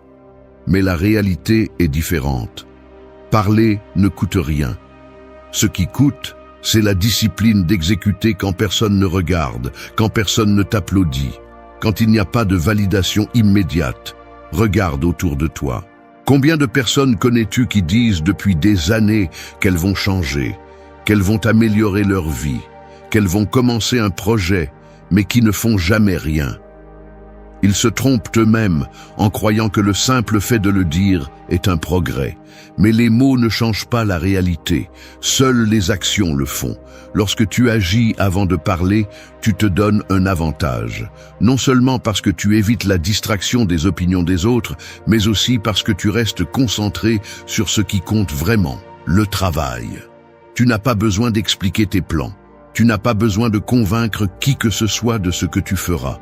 S1: Mais la réalité est différente. Parler ne coûte rien. Ce qui coûte, c'est la discipline d'exécuter quand personne ne regarde, quand personne ne t'applaudit, quand il n'y a pas de validation immédiate. Regarde autour de toi. Combien de personnes connais-tu qui disent depuis des années qu'elles vont changer, qu'elles vont améliorer leur vie, qu'elles vont commencer un projet, mais qui ne font jamais rien? Ils se trompent eux-mêmes en croyant que le simple fait de le dire est un progrès. Mais les mots ne changent pas la réalité, seules les actions le font. Lorsque tu agis avant de parler, tu te donnes un avantage. Non seulement parce que tu évites la distraction des opinions des autres, mais aussi parce que tu restes concentré sur ce qui compte vraiment, le travail. Tu n'as pas besoin d'expliquer tes plans. Tu n'as pas besoin de convaincre qui que ce soit de ce que tu feras.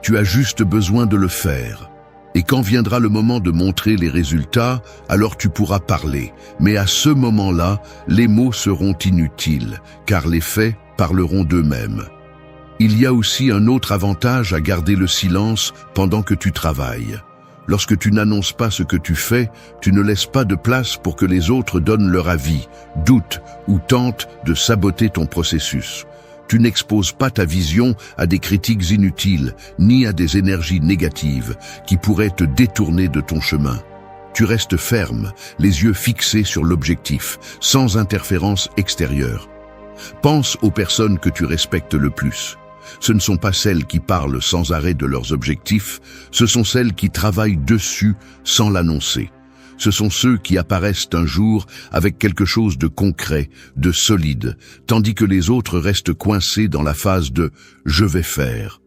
S1: Tu as juste besoin de le faire. Et quand viendra le moment de montrer les résultats, alors tu pourras parler. Mais à ce moment-là, les mots seront inutiles, car les faits parleront d'eux-mêmes. Il y a aussi un autre avantage à garder le silence pendant que tu travailles. Lorsque tu n'annonces pas ce que tu fais, tu ne laisses pas de place pour que les autres donnent leur avis, doutent ou tentent de saboter ton processus. Tu n'exposes pas ta vision à des critiques inutiles, ni à des énergies négatives qui pourraient te détourner de ton chemin. Tu restes ferme, les yeux fixés sur l'objectif, sans interférence extérieure. Pense aux personnes que tu respectes le plus. Ce ne sont pas celles qui parlent sans arrêt de leurs objectifs, ce sont celles qui travaillent dessus sans l'annoncer. Ce sont ceux qui apparaissent un jour avec quelque chose de concret, de solide, tandis que les autres restent coincés dans la phase de « je vais faire ».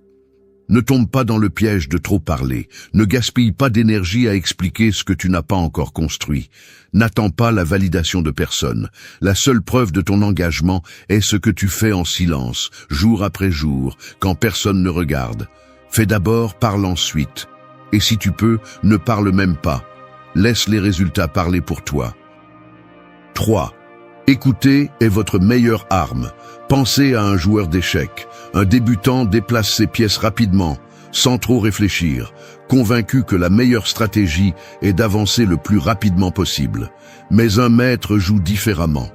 S1: Ne tombe pas dans le piège de trop parler, ne gaspille pas d'énergie à expliquer ce que tu n'as pas encore construit. N'attends pas la validation de personne. La seule preuve de ton engagement est ce que tu fais en silence, jour après jour, quand personne ne regarde. Fais d'abord, parle ensuite. Et si tu peux, ne parle même pas. Laisse les résultats parler pour toi. 3. Écouter est votre meilleure arme. Pensez à un joueur d'échecs. Un débutant déplace ses pièces rapidement, sans trop réfléchir, convaincu que la meilleure stratégie est d'avancer le plus rapidement possible. Mais un maître joue différemment.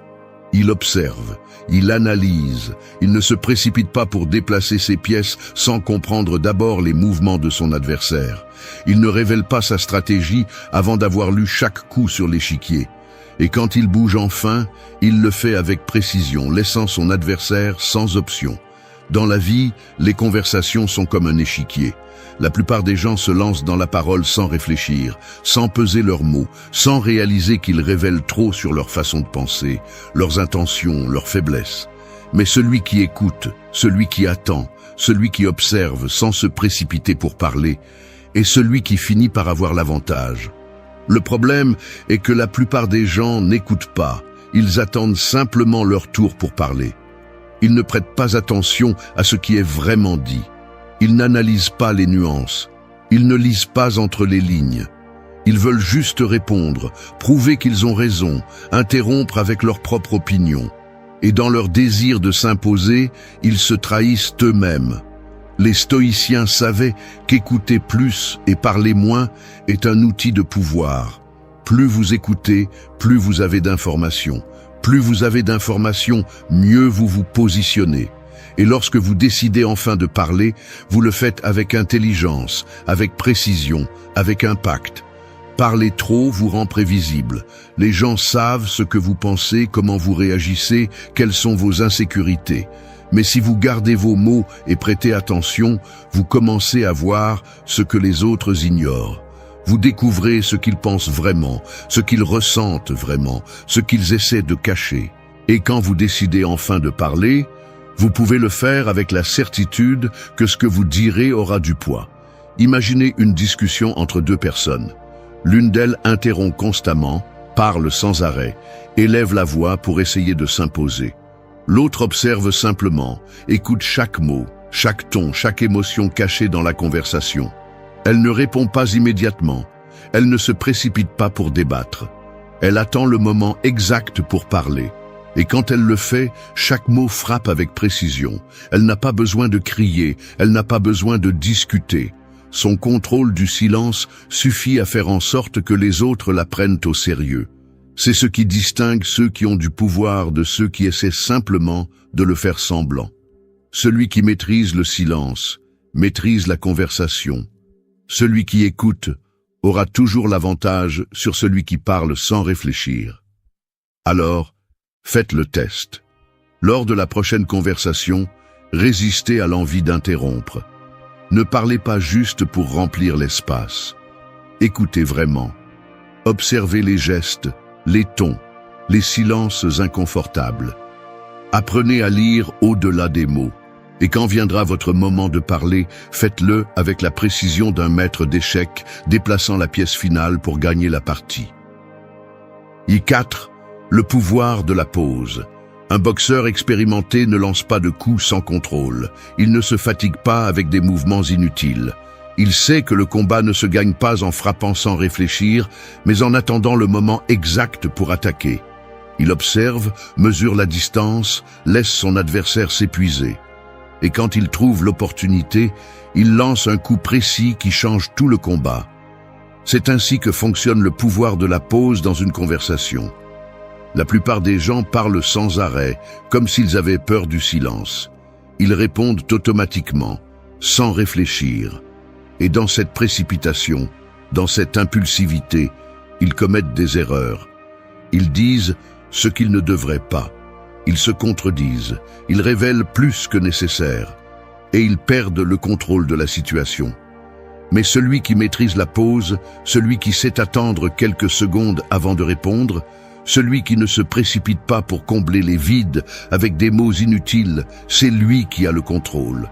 S1: Il observe, il analyse, il ne se précipite pas pour déplacer ses pièces sans comprendre d'abord les mouvements de son adversaire. Il ne révèle pas sa stratégie avant d'avoir lu chaque coup sur l'échiquier. Et quand il bouge enfin, il le fait avec précision, laissant son adversaire sans option. Dans la vie, les conversations sont comme un échiquier. La plupart des gens se lancent dans la parole sans réfléchir, sans peser leurs mots, sans réaliser qu'ils révèlent trop sur leur façon de penser, leurs intentions, leurs faiblesses. Mais celui qui écoute, celui qui attend, celui qui observe sans se précipiter pour parler, est celui qui finit par avoir l'avantage. Le problème est que la plupart des gens n'écoutent pas, ils attendent simplement leur tour pour parler. Ils ne prêtent pas attention à ce qui est vraiment dit. Ils n'analysent pas les nuances. Ils ne lisent pas entre les lignes. Ils veulent juste répondre, prouver qu'ils ont raison, interrompre avec leur propre opinion. Et dans leur désir de s'imposer, ils se trahissent eux-mêmes. Les stoïciens savaient qu'écouter plus et parler moins est un outil de pouvoir. Plus vous écoutez, plus vous avez d'informations. Plus vous avez d'informations, mieux vous vous positionnez. Et lorsque vous décidez enfin de parler, vous le faites avec intelligence, avec précision, avec impact. Parler trop vous rend prévisible. Les gens savent ce que vous pensez, comment vous réagissez, quelles sont vos insécurités. Mais si vous gardez vos mots et prêtez attention, vous commencez à voir ce que les autres ignorent. Vous découvrez ce qu'ils pensent vraiment, ce qu'ils ressentent vraiment, ce qu'ils essaient de cacher. Et quand vous décidez enfin de parler, vous pouvez le faire avec la certitude que ce que vous direz aura du poids. Imaginez une discussion entre deux personnes. L'une d'elles interrompt constamment, parle sans arrêt, élève la voix pour essayer de s'imposer. L'autre observe simplement, écoute chaque mot, chaque ton, chaque émotion cachée dans la conversation. Elle ne répond pas immédiatement, elle ne se précipite pas pour débattre. Elle attend le moment exact pour parler. Et quand elle le fait, chaque mot frappe avec précision. Elle n'a pas besoin de crier, elle n'a pas besoin de discuter. Son contrôle du silence suffit à faire en sorte que les autres la prennent au sérieux. C'est ce qui distingue ceux qui ont du pouvoir de ceux qui essaient simplement de le faire semblant. Celui qui maîtrise le silence, maîtrise la conversation. Celui qui écoute aura toujours l'avantage sur celui qui parle sans réfléchir. Alors, faites le test. Lors de la prochaine conversation, résistez à l'envie d'interrompre. Ne parlez pas juste pour remplir l'espace. Écoutez vraiment. Observez les gestes, les tons, les silences inconfortables. Apprenez à lire au-delà des mots. Et quand viendra votre moment de parler, faites-le avec la précision d'un maître d'échecs déplaçant la pièce finale pour gagner la partie. I4. Le pouvoir de la pause. Un boxeur expérimenté ne lance pas de coups sans contrôle. Il ne se fatigue pas avec des mouvements inutiles. Il sait que le combat ne se gagne pas en frappant sans réfléchir, mais en attendant le moment exact pour attaquer. Il observe, mesure la distance, laisse son adversaire s'épuiser. Et quand il trouve l'opportunité, il lance un coup précis qui change tout le combat. C'est ainsi que fonctionne le pouvoir de la pause dans une conversation. La plupart des gens parlent sans arrêt, comme s'ils avaient peur du silence. Ils répondent automatiquement, sans réfléchir. Et dans cette précipitation, dans cette impulsivité, ils commettent des erreurs. Ils disent ce qu'ils ne devraient pas. Ils se contredisent, ils révèlent plus que nécessaire. Et ils perdent le contrôle de la situation. Mais celui qui maîtrise la pause, celui qui sait attendre quelques secondes avant de répondre, celui qui ne se précipite pas pour combler les vides avec des mots inutiles, c'est lui qui a le contrôle.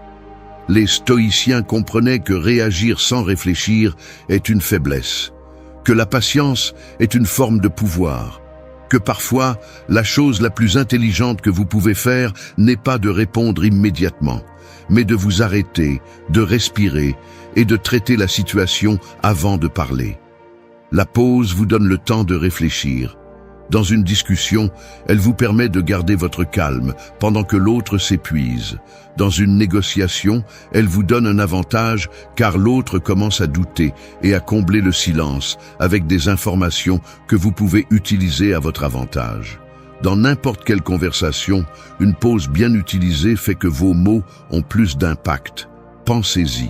S1: Les stoïciens comprenaient que réagir sans réfléchir est une faiblesse, que la patience est une forme de pouvoir, que parfois la chose la plus intelligente que vous pouvez faire n'est pas de répondre immédiatement, mais de vous arrêter, de respirer et de traiter la situation avant de parler. La pause vous donne le temps de réfléchir. Dans une discussion, elle vous permet de garder votre calme pendant que l'autre s'épuise. Dans une négociation, elle vous donne un avantage car l'autre commence à douter et à combler le silence avec des informations que vous pouvez utiliser à votre avantage. Dans n'importe quelle conversation, une pause bien utilisée fait que vos mots ont plus d'impact. Pensez-y.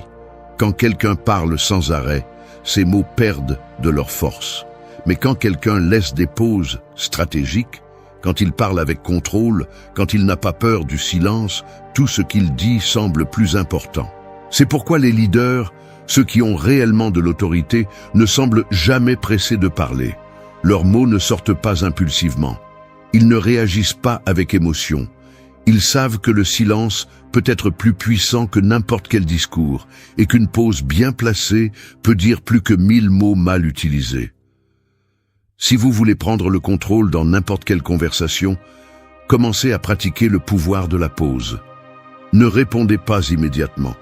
S1: Quand quelqu'un parle sans arrêt, ses mots perdent de leur force. Mais quand quelqu'un laisse des pauses stratégiques, quand il parle avec contrôle, quand il n'a pas peur du silence, tout ce qu'il dit semble plus important. C'est pourquoi les leaders, ceux qui ont réellement de l'autorité, ne semblent jamais pressés de parler. Leurs mots ne sortent pas impulsivement. Ils ne réagissent pas avec émotion. Ils savent que le silence peut être plus puissant que n'importe quel discours et qu'une pause bien placée peut dire plus que 1000 mots mal utilisés. Si vous voulez prendre le contrôle dans n'importe quelle conversation, commencez à pratiquer le pouvoir de la pause. Ne répondez pas immédiatement.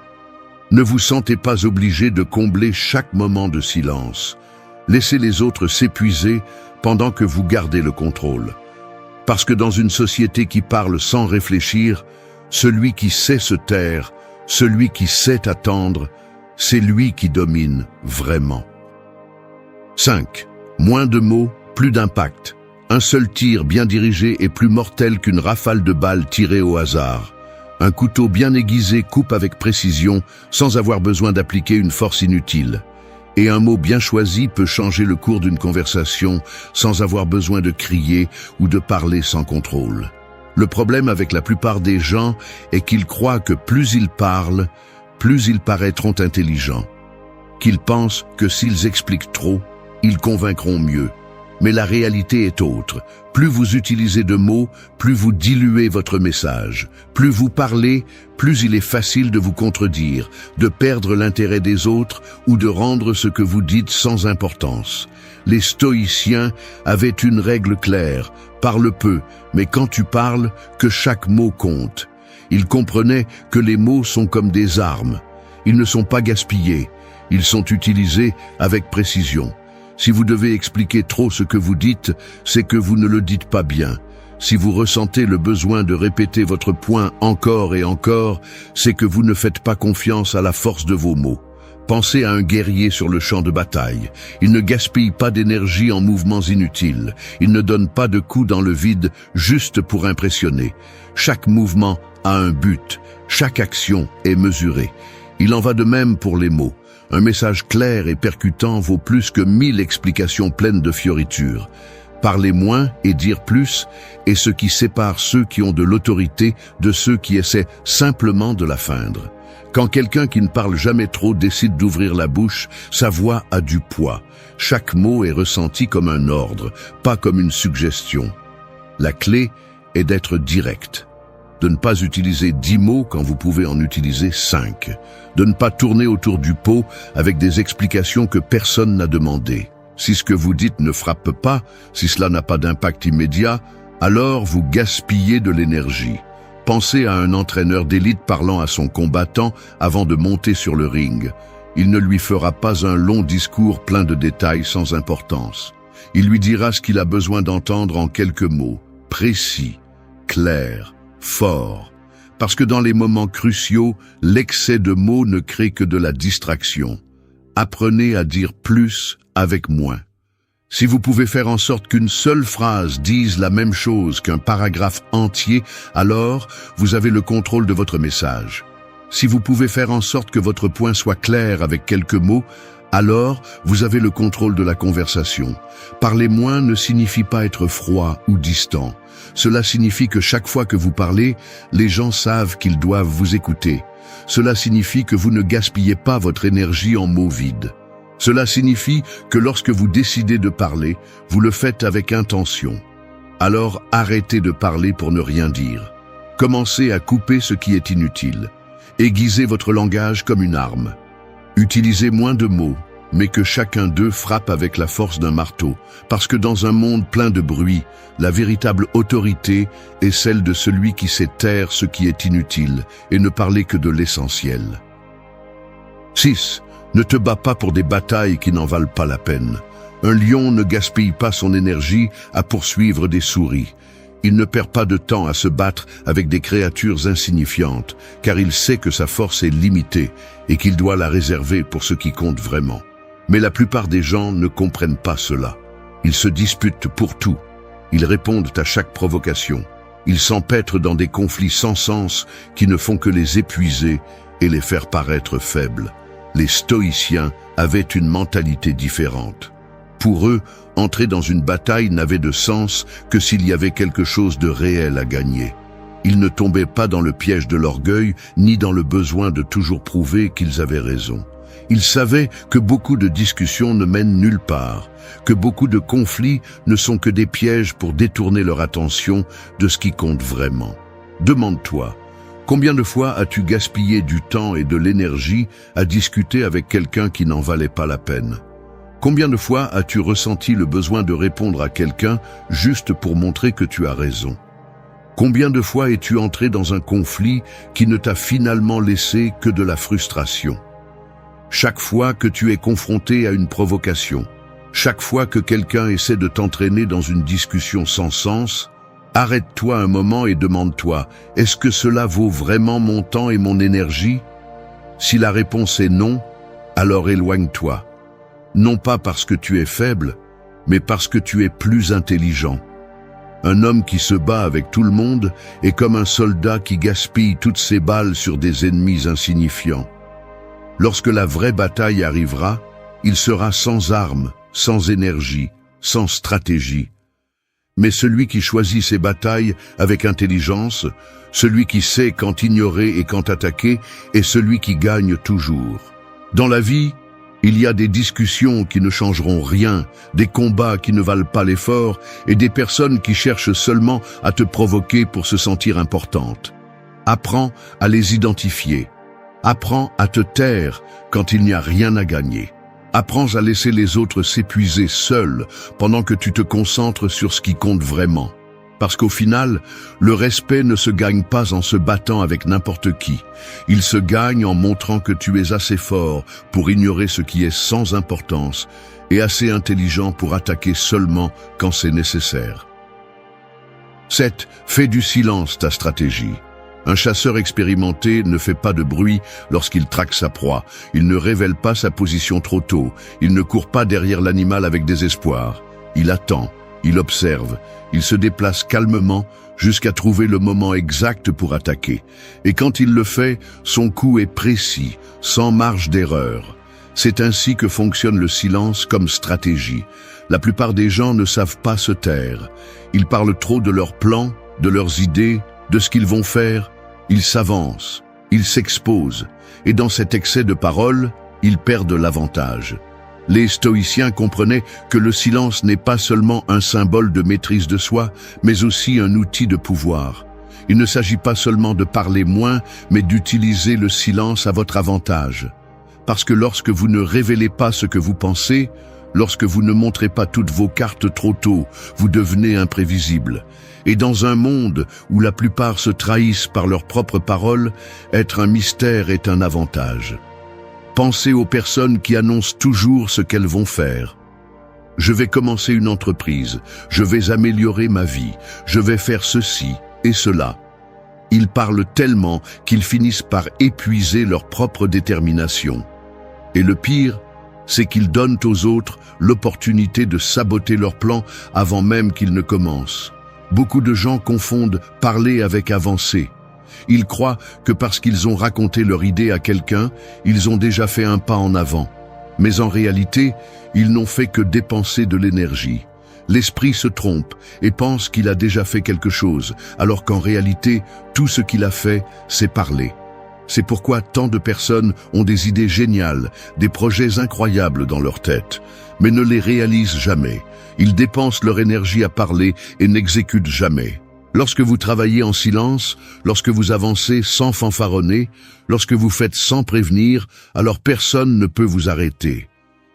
S1: Ne vous sentez pas obligé de combler chaque moment de silence. Laissez les autres s'épuiser pendant que vous gardez le contrôle. Parce que dans une société qui parle sans réfléchir, celui qui sait se taire, celui qui sait attendre, c'est lui qui domine vraiment. 5. Moins de mots, plus d'impact. Un seul tir bien dirigé est plus mortel qu'une rafale de balles tirées au hasard. Un couteau bien aiguisé coupe avec précision sans avoir besoin d'appliquer une force inutile. Et un mot bien choisi peut changer le cours d'une conversation sans avoir besoin de crier ou de parler sans contrôle. Le problème avec la plupart des gens est qu'ils croient que plus ils parlent, plus ils paraîtront intelligents. Qu'ils pensent que s'ils expliquent trop, ils convaincront mieux. Mais la réalité est autre. Plus vous utilisez de mots, plus vous diluez votre message. Plus vous parlez, plus il est facile de vous contredire, de perdre l'intérêt des autres ou de rendre ce que vous dites sans importance. Les stoïciens avaient une règle claire. Parle peu, mais quand tu parles, que chaque mot compte. Ils comprenaient que les mots sont comme des armes. Ils ne sont pas gaspillés. Ils sont utilisés avec précision. Si vous devez expliquer trop ce que vous dites, c'est que vous ne le dites pas bien. Si vous ressentez le besoin de répéter votre point encore et encore, c'est que vous ne faites pas confiance à la force de vos mots. Pensez à un guerrier sur le champ de bataille. Il ne gaspille pas d'énergie en mouvements inutiles. Il ne donne pas de coups dans le vide juste pour impressionner. Chaque mouvement a un but. Chaque action est mesurée. Il en va de même pour les mots. Un message clair et percutant vaut plus que 1000 explications pleines de fioritures. Parler moins et dire plus est ce qui sépare ceux qui ont de l'autorité de ceux qui essaient simplement de la feindre. Quand quelqu'un qui ne parle jamais trop décide d'ouvrir la bouche, sa voix a du poids. Chaque mot est ressenti comme un ordre, pas comme une suggestion. La clé est d'être direct. De ne pas utiliser 10 mots quand vous pouvez en utiliser 5. De ne pas tourner autour du pot avec des explications que personne n'a demandées. Si ce que vous dites ne frappe pas, si cela n'a pas d'impact immédiat, alors vous gaspillez de l'énergie. Pensez à un entraîneur d'élite parlant à son combattant avant de monter sur le ring. Il ne lui fera pas un long discours plein de détails sans importance. Il lui dira ce qu'il a besoin d'entendre en quelques mots, précis, clairs, forts. Parce que dans les moments cruciaux, l'excès de mots ne crée que de la distraction. Apprenez à dire plus avec moins. Si vous pouvez faire en sorte qu'une seule phrase dise la même chose qu'un paragraphe entier, alors vous avez le contrôle de votre message. Si vous pouvez faire en sorte que votre point soit clair avec quelques mots, alors vous avez le contrôle de la conversation. Parler moins ne signifie pas être froid ou distant. Cela signifie que chaque fois que vous parlez, les gens savent qu'ils doivent vous écouter. Cela signifie que vous ne gaspillez pas votre énergie en mots vides. Cela signifie que lorsque vous décidez de parler, vous le faites avec intention. Alors arrêtez de parler pour ne rien dire. Commencez à couper ce qui est inutile. Aiguisez votre langage comme une arme. Utilisez moins de mots, mais que chacun d'eux frappe avec la force d'un marteau, parce que dans un monde plein de bruit, la véritable autorité est celle de celui qui sait taire ce qui est inutile et ne parler que de l'essentiel. 6. Ne te bats pas pour des batailles qui n'en valent pas la peine. Un lion ne gaspille pas son énergie à poursuivre des souris. Il ne perd pas de temps à se battre avec des créatures insignifiantes, car il sait que sa force est limitée et qu'il doit la réserver pour ce qui compte vraiment. Mais la plupart des gens ne comprennent pas cela. Ils se disputent pour tout. Ils répondent à chaque provocation. Ils s'empêtrent dans des conflits sans sens qui ne font que les épuiser et les faire paraître faibles. Les stoïciens avaient une mentalité différente. Pour eux, entrer dans une bataille n'avait de sens que s'il y avait quelque chose de réel à gagner. Ils ne tombaient pas dans le piège de l'orgueil, ni dans le besoin de toujours prouver qu'ils avaient raison. Ils savaient que beaucoup de discussions ne mènent nulle part, que beaucoup de conflits ne sont que des pièges pour détourner leur attention de ce qui compte vraiment. Demande-toi, combien de fois as-tu gaspillé du temps et de l'énergie à discuter avec quelqu'un qui n'en valait pas la peine? Combien de fois as-tu ressenti le besoin de répondre à quelqu'un juste pour montrer que tu as raison? Combien de fois es-tu entré dans un conflit qui ne t'a finalement laissé que de la frustration? Chaque fois que tu es confronté à une provocation, chaque fois que quelqu'un essaie de t'entraîner dans une discussion sans sens, arrête-toi un moment et demande-toi, est-ce que cela vaut vraiment mon temps et mon énergie? Si la réponse est non, alors éloigne-toi. Non pas parce que tu es faible, mais parce que tu es plus intelligent. Un homme qui se bat avec tout le monde est comme un soldat qui gaspille toutes ses balles sur des ennemis insignifiants. Lorsque la vraie bataille arrivera, il sera sans armes, sans énergie, sans stratégie. Mais celui qui choisit ses batailles avec intelligence, celui qui sait quand ignorer et quand attaquer, est celui qui gagne toujours. Dans la vie, il y a des discussions qui ne changeront rien, des combats qui ne valent pas l'effort et des personnes qui cherchent seulement à te provoquer pour se sentir importante. Apprends à les identifier. Apprends à te taire quand il n'y a rien à gagner. Apprends à laisser les autres s'épuiser seuls pendant que tu te concentres sur ce qui compte vraiment. Parce qu'au final, le respect ne se gagne pas en se battant avec n'importe qui. Il se gagne en montrant que tu es assez fort pour ignorer ce qui est sans importance et assez intelligent pour attaquer seulement quand c'est nécessaire. 7. Fais du silence ta stratégie. Un chasseur expérimenté ne fait pas de bruit lorsqu'il traque sa proie. Il ne révèle pas sa position trop tôt. Il ne court pas derrière l'animal avec désespoir. Il attend, il observe, il se déplace calmement jusqu'à trouver le moment exact pour attaquer. Et quand il le fait, son coup est précis, sans marge d'erreur. C'est ainsi que fonctionne le silence comme stratégie. La plupart des gens ne savent pas se taire. Ils parlent trop de leurs plans, de leurs idées, de ce qu'ils vont faire. Ils s'avancent, ils s'exposent, et dans cet excès de parole, ils perdent l'avantage. Les stoïciens comprenaient que le silence n'est pas seulement un symbole de maîtrise de soi, mais aussi un outil de pouvoir. Il ne s'agit pas seulement de parler moins, mais d'utiliser le silence à votre avantage. Parce que lorsque vous ne révélez pas ce que vous pensez, lorsque vous ne montrez pas toutes vos cartes trop tôt, vous devenez imprévisible. Et dans un monde où la plupart se trahissent par leurs propres paroles, être un mystère est un avantage. Pensez aux personnes qui annoncent toujours ce qu'elles vont faire. Je vais commencer une entreprise, je vais améliorer ma vie, je vais faire ceci et cela. Ils parlent tellement qu'ils finissent par épuiser leur propre détermination. Et le pire, c'est qu'ils donnent aux autres l'opportunité de saboter leurs plans avant même qu'ils ne commencent. Beaucoup de gens confondent parler avec avancer. Ils croient que parce qu'ils ont raconté leur idée à quelqu'un, ils ont déjà fait un pas en avant. Mais en réalité, ils n'ont fait que dépenser de l'énergie. L'esprit se trompe et pense qu'il a déjà fait quelque chose, alors qu'en réalité, tout ce qu'il a fait, c'est parler. C'est pourquoi tant de personnes ont des idées géniales, des projets incroyables dans leur tête, mais ne les réalisent jamais. Ils dépensent leur énergie à parler et n'exécutent jamais. Lorsque vous travaillez en silence, lorsque vous avancez sans fanfaronner, lorsque vous faites sans prévenir, alors personne ne peut vous arrêter.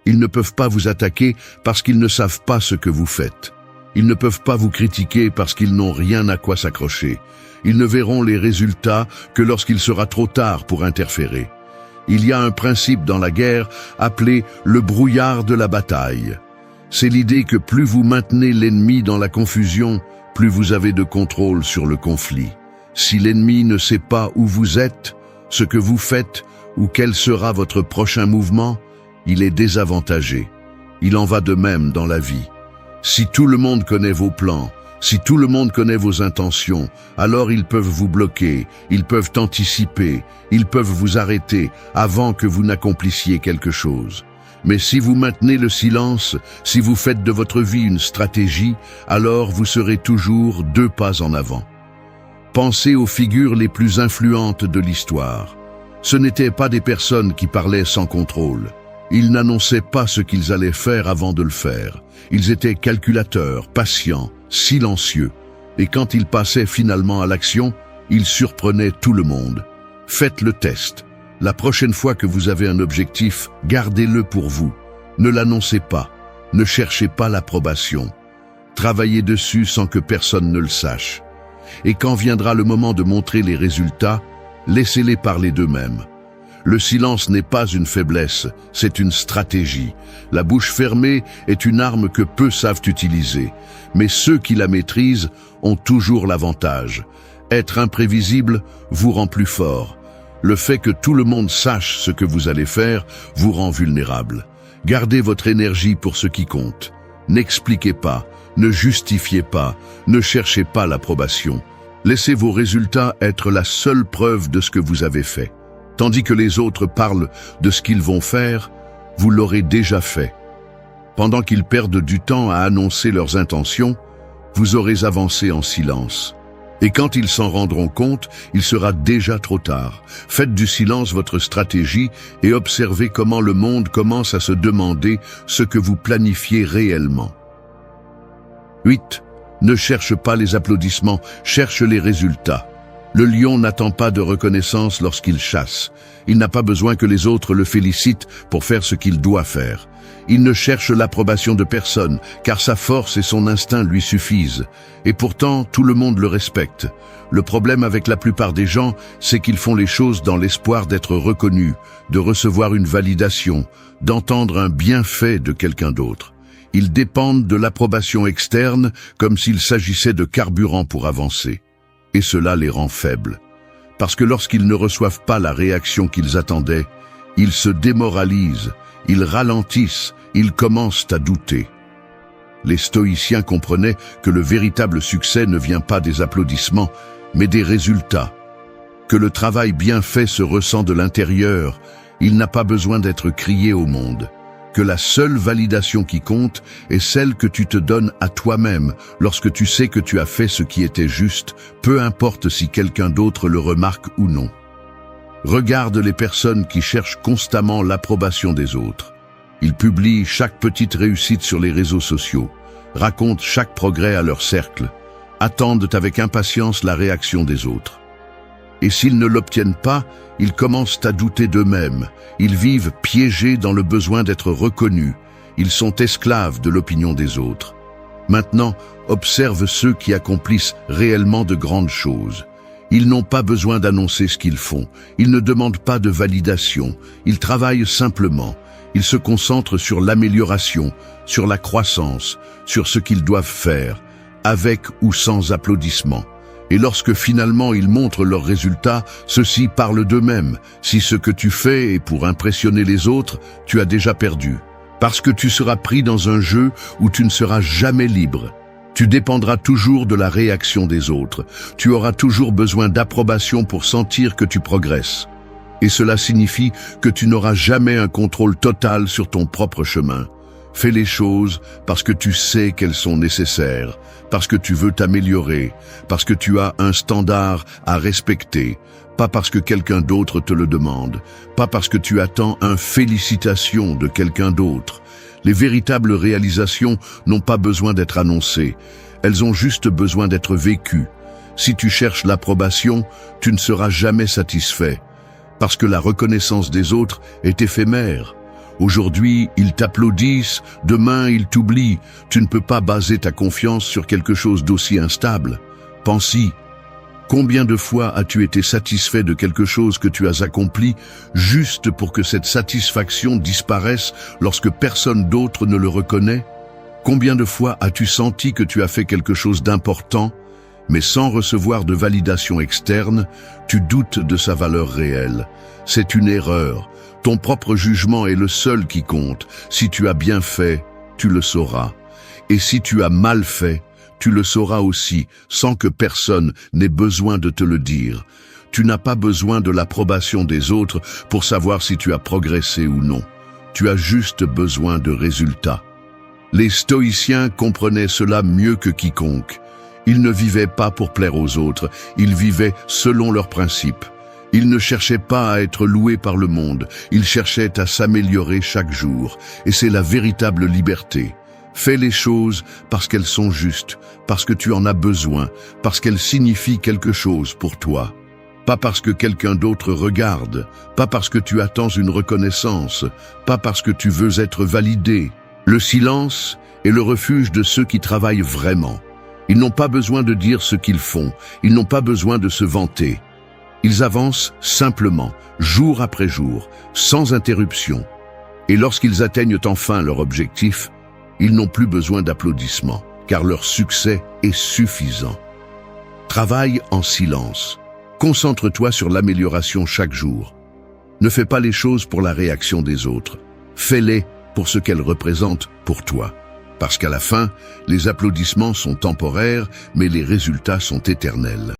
S1: Ils ne peuvent pas vous attaquer parce qu'ils ne savent pas ce que vous faites. Ils ne peuvent pas vous critiquer parce qu'ils n'ont rien à quoi s'accrocher. Ils ne verront les résultats que lorsqu'il sera trop tard pour interférer. Il y a un principe dans la guerre appelé le brouillard de la bataille. C'est l'idée que plus vous maintenez l'ennemi dans la confusion, plus vous avez de contrôle sur le conflit. Si l'ennemi ne sait pas où vous êtes, ce que vous faites ou quel sera votre prochain mouvement, il est désavantagé. Il en va de même dans la vie. Si tout le monde connaît vos plans, si tout le monde connaît vos intentions, alors ils peuvent vous bloquer, ils peuvent anticiper, ils peuvent vous arrêter avant que vous n'accomplissiez quelque chose. Mais si vous maintenez le silence, si vous faites de votre vie une stratégie, alors vous serez toujours 2 pas en avant. Pensez aux figures les plus influentes de l'histoire. Ce n'étaient pas des personnes qui parlaient sans contrôle. Ils n'annonçaient pas ce qu'ils allaient faire avant de le faire. Ils étaient calculateurs, patients, silencieux. Et quand ils passaient finalement à l'action, ils surprenaient tout le monde. Faites le test. La prochaine fois que vous avez un objectif, gardez-le pour vous. Ne l'annoncez pas. Ne cherchez pas l'approbation. Travaillez dessus sans que personne ne le sache. Et quand viendra le moment de montrer les résultats, laissez-les parler d'eux-mêmes. Le silence n'est pas une faiblesse, c'est une stratégie. La bouche fermée est une arme que peu savent utiliser, mais ceux qui la maîtrisent ont toujours l'avantage. Être imprévisible vous rend plus fort. Le fait que tout le monde sache ce que vous allez faire vous rend vulnérable. Gardez votre énergie pour ce qui compte. N'expliquez pas, ne justifiez pas, ne cherchez pas l'approbation. Laissez vos résultats être la seule preuve de ce que vous avez fait. Tandis que les autres parlent de ce qu'ils vont faire, vous l'aurez déjà fait. Pendant qu'ils perdent du temps à annoncer leurs intentions, vous aurez avancé en silence. Et quand ils s'en rendront compte, il sera déjà trop tard. Faites du silence votre stratégie et observez comment le monde commence à se demander ce que vous planifiez réellement. 8. Ne cherche pas les applaudissements, cherche les résultats. Le lion n'attend pas de reconnaissance lorsqu'il chasse. Il n'a pas besoin que les autres le félicitent pour faire ce qu'il doit faire. Il ne cherche l'approbation de personne, car sa force et son instinct lui suffisent. Et pourtant, tout le monde le respecte. Le problème avec la plupart des gens, c'est qu'ils font les choses dans l'espoir d'être reconnus, de recevoir une validation, d'entendre un bienfait de quelqu'un d'autre. Ils dépendent de l'approbation externe comme s'il s'agissait de carburant pour avancer. Et cela les rend faibles. Parce que lorsqu'ils ne reçoivent pas la réaction qu'ils attendaient, ils se démoralisent, ils ralentissent, ils commencent à douter. Les stoïciens comprenaient que le véritable succès ne vient pas des applaudissements, mais des résultats. Que le travail bien fait se ressent de l'intérieur, il n'a pas besoin d'être crié au monde. Que la seule validation qui compte est celle que tu te donnes à toi-même lorsque tu sais que tu as fait ce qui était juste, peu importe si quelqu'un d'autre le remarque ou non. Regarde les personnes qui cherchent constamment l'approbation des autres. Ils publient chaque petite réussite sur les réseaux sociaux, racontent chaque progrès à leur cercle, attendent avec impatience la réaction des autres. Et s'ils ne l'obtiennent pas, ils commencent à douter d'eux-mêmes. Ils vivent piégés dans le besoin d'être reconnus. Ils sont esclaves de l'opinion des autres. Maintenant, observe ceux qui accomplissent réellement de grandes choses. Ils n'ont pas besoin d'annoncer ce qu'ils font. Ils ne demandent pas de validation. Ils travaillent simplement. Ils se concentrent sur l'amélioration, sur la croissance, sur ce qu'ils doivent faire, avec ou sans applaudissements. Et lorsque finalement ils montrent leurs résultats, ceux-ci parlent d'eux-mêmes. Si ce que tu fais est pour impressionner les autres, tu as déjà perdu. Parce que tu seras pris dans un jeu où tu ne seras jamais libre. Tu dépendras toujours de la réaction des autres. Tu auras toujours besoin d'approbation pour sentir que tu progresses. Et cela signifie que tu n'auras jamais un contrôle total sur ton propre chemin. Fais les choses parce que tu sais qu'elles sont nécessaires, parce que tu veux t'améliorer, parce que tu as un standard à respecter, pas parce que quelqu'un d'autre te le demande, pas parce que tu attends une félicitation de quelqu'un d'autre. Les véritables réalisations n'ont pas besoin d'être annoncées, elles ont juste besoin d'être vécues. Si tu cherches l'approbation, tu ne seras jamais satisfait, parce que la reconnaissance des autres est éphémère. Aujourd'hui, ils t'applaudissent, demain, ils t'oublient. Tu ne peux pas baser ta confiance sur quelque chose d'aussi instable. Pense-y. Combien de fois as-tu été satisfait de quelque chose que tu as accompli juste pour que cette satisfaction disparaisse lorsque personne d'autre ne le reconnaît? Combien de fois as-tu senti que tu as fait quelque chose d'important, mais sans recevoir de validation externe, tu doutes de sa valeur réelle? C'est une erreur. Ton propre jugement est le seul qui compte. Si tu as bien fait, tu le sauras. Et si tu as mal fait, tu le sauras aussi, sans que personne n'ait besoin de te le dire. Tu n'as pas besoin de l'approbation des autres pour savoir si tu as progressé ou non. Tu as juste besoin de résultats. Les stoïciens comprenaient cela mieux que quiconque. Ils ne vivaient pas pour plaire aux autres, ils vivaient selon leurs principes. Ils ne cherchaient pas à être loués par le monde, ils cherchaient à s'améliorer chaque jour. Et c'est la véritable liberté. Fais les choses parce qu'elles sont justes, parce que tu en as besoin, parce qu'elles signifient quelque chose pour toi. Pas parce que quelqu'un d'autre regarde, pas parce que tu attends une reconnaissance, pas parce que tu veux être validé. Le silence est le refuge de ceux qui travaillent vraiment. Ils n'ont pas besoin de dire ce qu'ils font, ils n'ont pas besoin de se vanter. Ils avancent simplement, jour après jour, sans interruption. Et lorsqu'ils atteignent enfin leur objectif, ils n'ont plus besoin d'applaudissements, car leur succès est suffisant. Travaille en silence. Concentre-toi sur l'amélioration chaque jour. Ne fais pas les choses pour la réaction des autres. Fais-les pour ce qu'elles représentent pour toi. Parce qu'à la fin, les applaudissements sont temporaires, mais les résultats sont éternels.